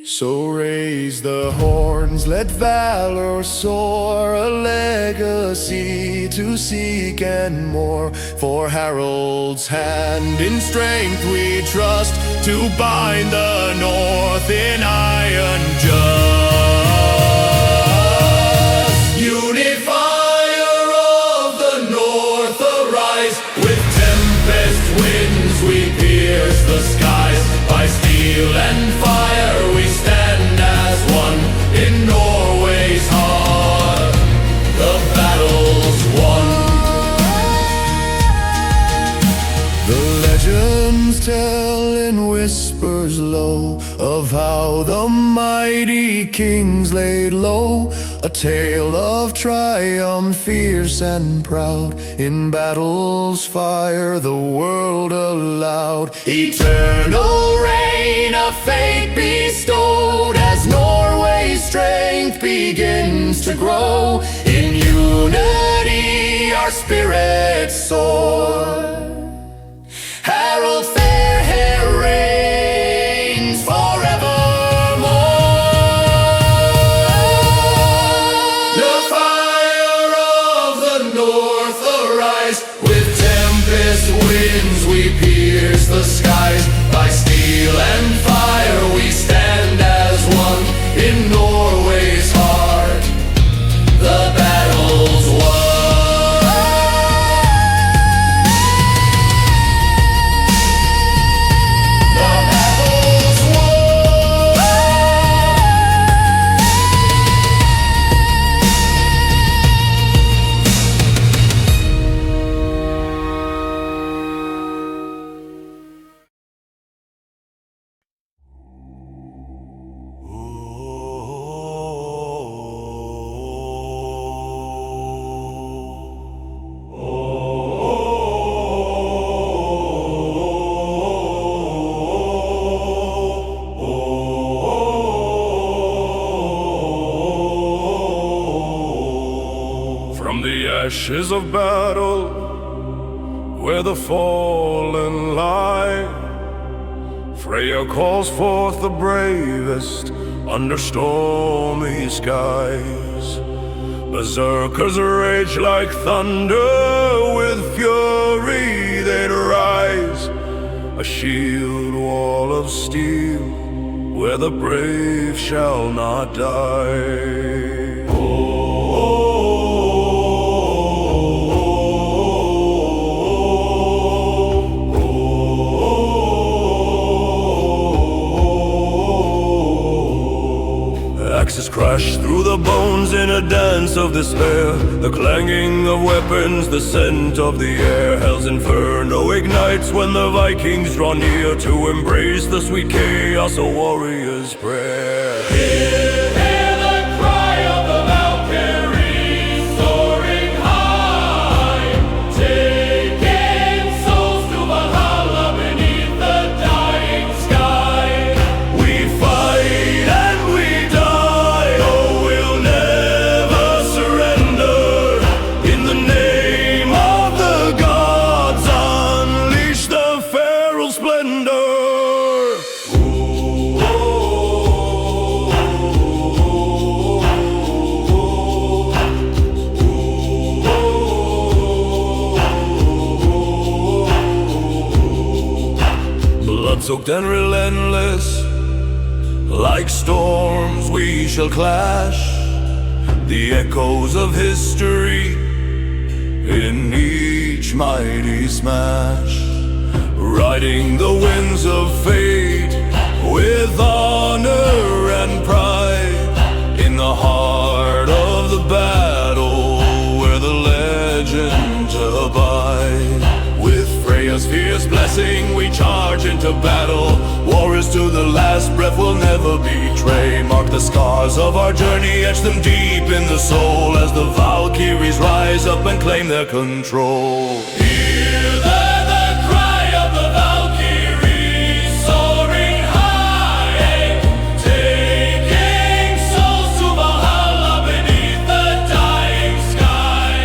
So raise the horns, let valor soar, a legacy to seek and more. For Harold's hand in strength we trust, to bind the North in iron just. Unifier of the North, arise. With tempest winds we pierce the skies. By steel and fire we stand as one. In Norway's heart the battle's won. The legends tell in whispers low of how the mighty kings laid low. A tale of triumph fierce and proud. In battle's fire the world allowed. Eternal reign, a fate bestowed, as Norway's strength begins to grow. In unity our spirits soar. Harold Fairhair reigns forevermore. The fire of the North, arise. With tempest winds we pierce the skies. By steel and fire we stand as one. In Norway's heart the battle's won. ashes of battle, where the fallen lie, Freya calls forth the bravest under stormy skies. Berserkers rage like thunder, with fury they'd rise. A shield wall of steel, where the brave shall not die. Axes crash through the bones in a dance of despair. The clanging of weapons, the scent of the air. Hell's inferno ignites when the Vikings draw near to embrace the sweet chaos, a warrior's prayer. Hear the cry of the Valkyries soaring high, taking souls to Valhalla beneath the dying sky. We fight and we die, oh, we'll never surrender. In the name of the gods, unleash the feral splendor. Blood-soaked and relentless, like storms we shall clash. The echoes of history in each mighty smash. Riding the winds of fate with honor and pride. In the heart of the battle where the legends abide. With Freya's fierce blessing we charge into battle. Warriors to the last breath will never betray. Mark the scars of our journey, etch them deep in the soul, as the Valkyries rise up and claim their control. Hear the cry of the Valkyries soaring high, taking souls to Valhalla beneath the dying sky.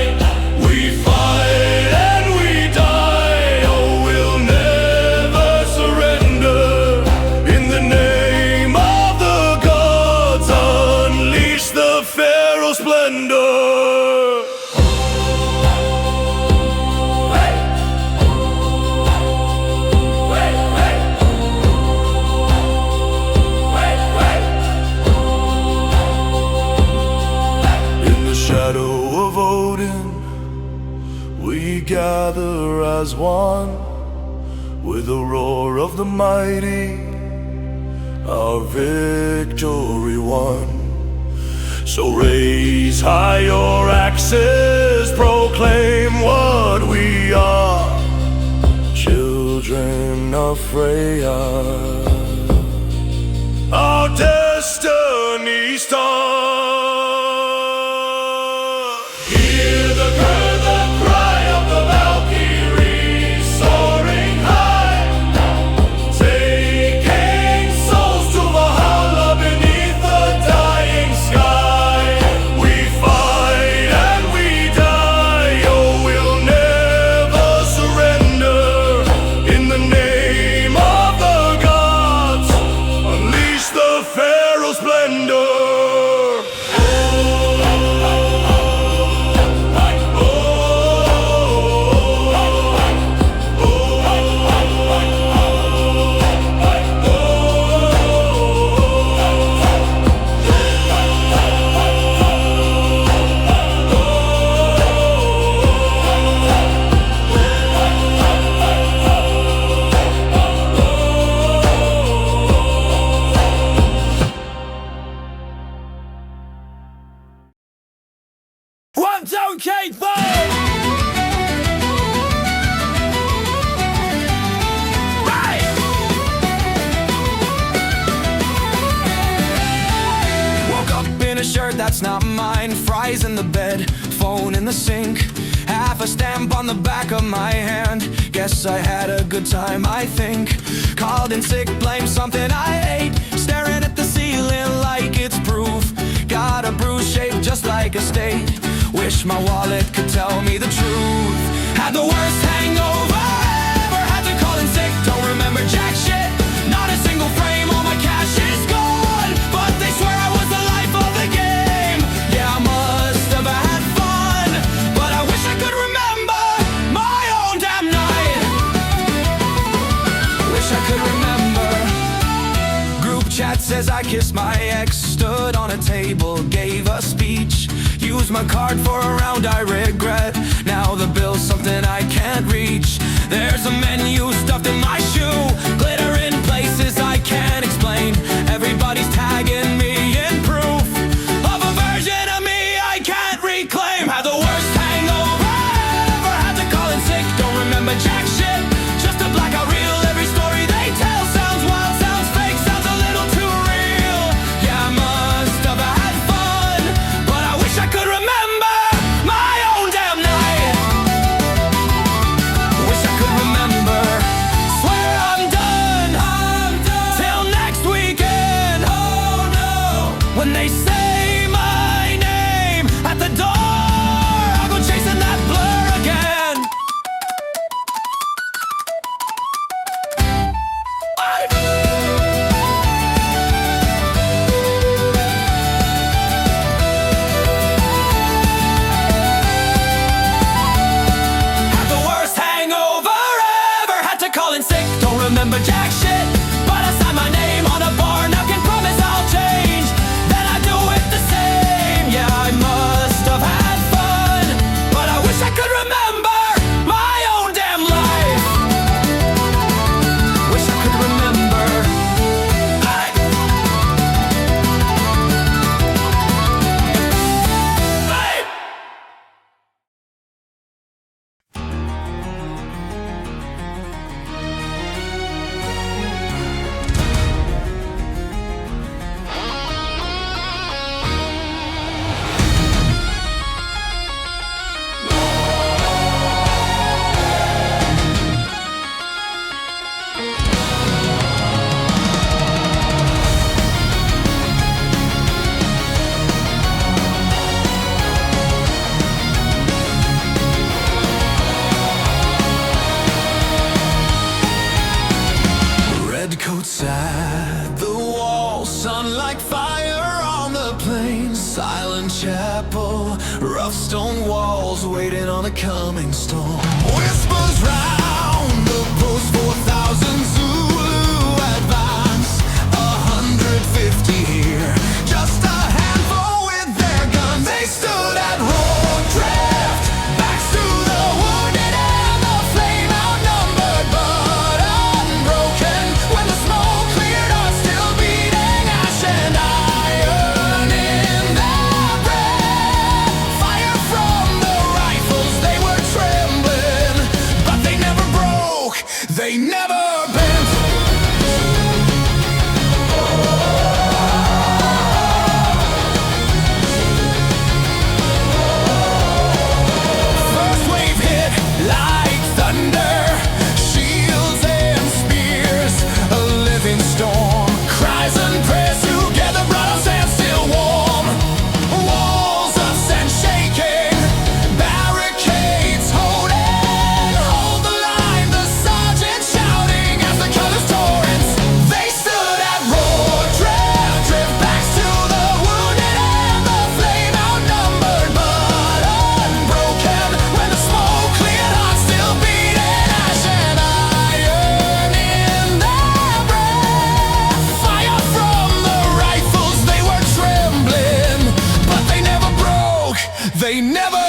We fight and we die, oh, we'll never surrender. In the name of the gods, unleash the feral splendor. In the shadow of Odin, we gather as one. With the roar of the mighty, our victory won. So raise high your axes, proclaim what we are. Children of Freya, our destiny star. Hear the cry of the Valkyries soaring high, taking souls to Valhalla beneath the dying sky. We fight and we die, oh, we'll never surrender. In the name of the gods, unleash the feral splendor. One, two, three, four! Woke up in a shirt that's not mine. Fries in the bed, phone in the sink. Half a stamp on the back of my hand. Guess I had a good time, I think. Called in sick, blamed something I ate. Staring at the ceiling like it's proof. Got a bruise shaped just like a state. Wish my wallet could tell me the truth. Had the worst hangover ever. Had to call in sick, don't remember jack shit. Not a single frame, all my cash is gone. But they kissed my ex, stood on a table, gave a speech. Used my card for a round I regret. Now the bill's something I can't reach. There's a menu stuffed in my shoe, glitter in places I can't explain. Everybody's tagging me in proof of a version of me I can't reclaim. Had the worst hangover ever, had to call in sick. Don't remember jack shit, just a blackout reel. Every story they tell sounds wild, sounds fake, sounds a little too real. Yeah, I must have had fun, but I wish I could remember my own damn night. Wish I could remember. Swear I'm done, till next weekend. Oh no, when they say my name at the door, I'll go chasing that blur again. Had the worst hangover ever, had to call in sick. Don't remember jack shit, but I signed my name on a bar. Now can promise I'll change, then I do it the same. Yeah, I must have had fun, but I wish I could remember my own damn life. Wish I could remember. Hey. Hey. Redcoats at the wall, sun like fire on the plains. Silent chapel, rough stone walls, waiting on a coming storm. Whispers round the post, 4,000 Zulu advance, 150 here, just a handful with their guns. They stood at road drift, backs to the wounded and the flame outnumbered but unbroken. When the smoke cleared on, still beating ash and iron in their breath. Fire from the rifles, they were trembling, but they never broke, they never bent. First wave hit like thunder, shields and spears, a living storm. Cries and prayers together brought us and still warm. Walls of sand shaking, barricades holding. Hold the line, the sergeant shouting as the colors torrents. They stood at road drift, drift backs to the wounded and the flame outnumbered but unbroken. When the smoke cleared, hearts still beating, ash and iron in their breath. Fire from the rifles, they were trembling, but they never broke, they never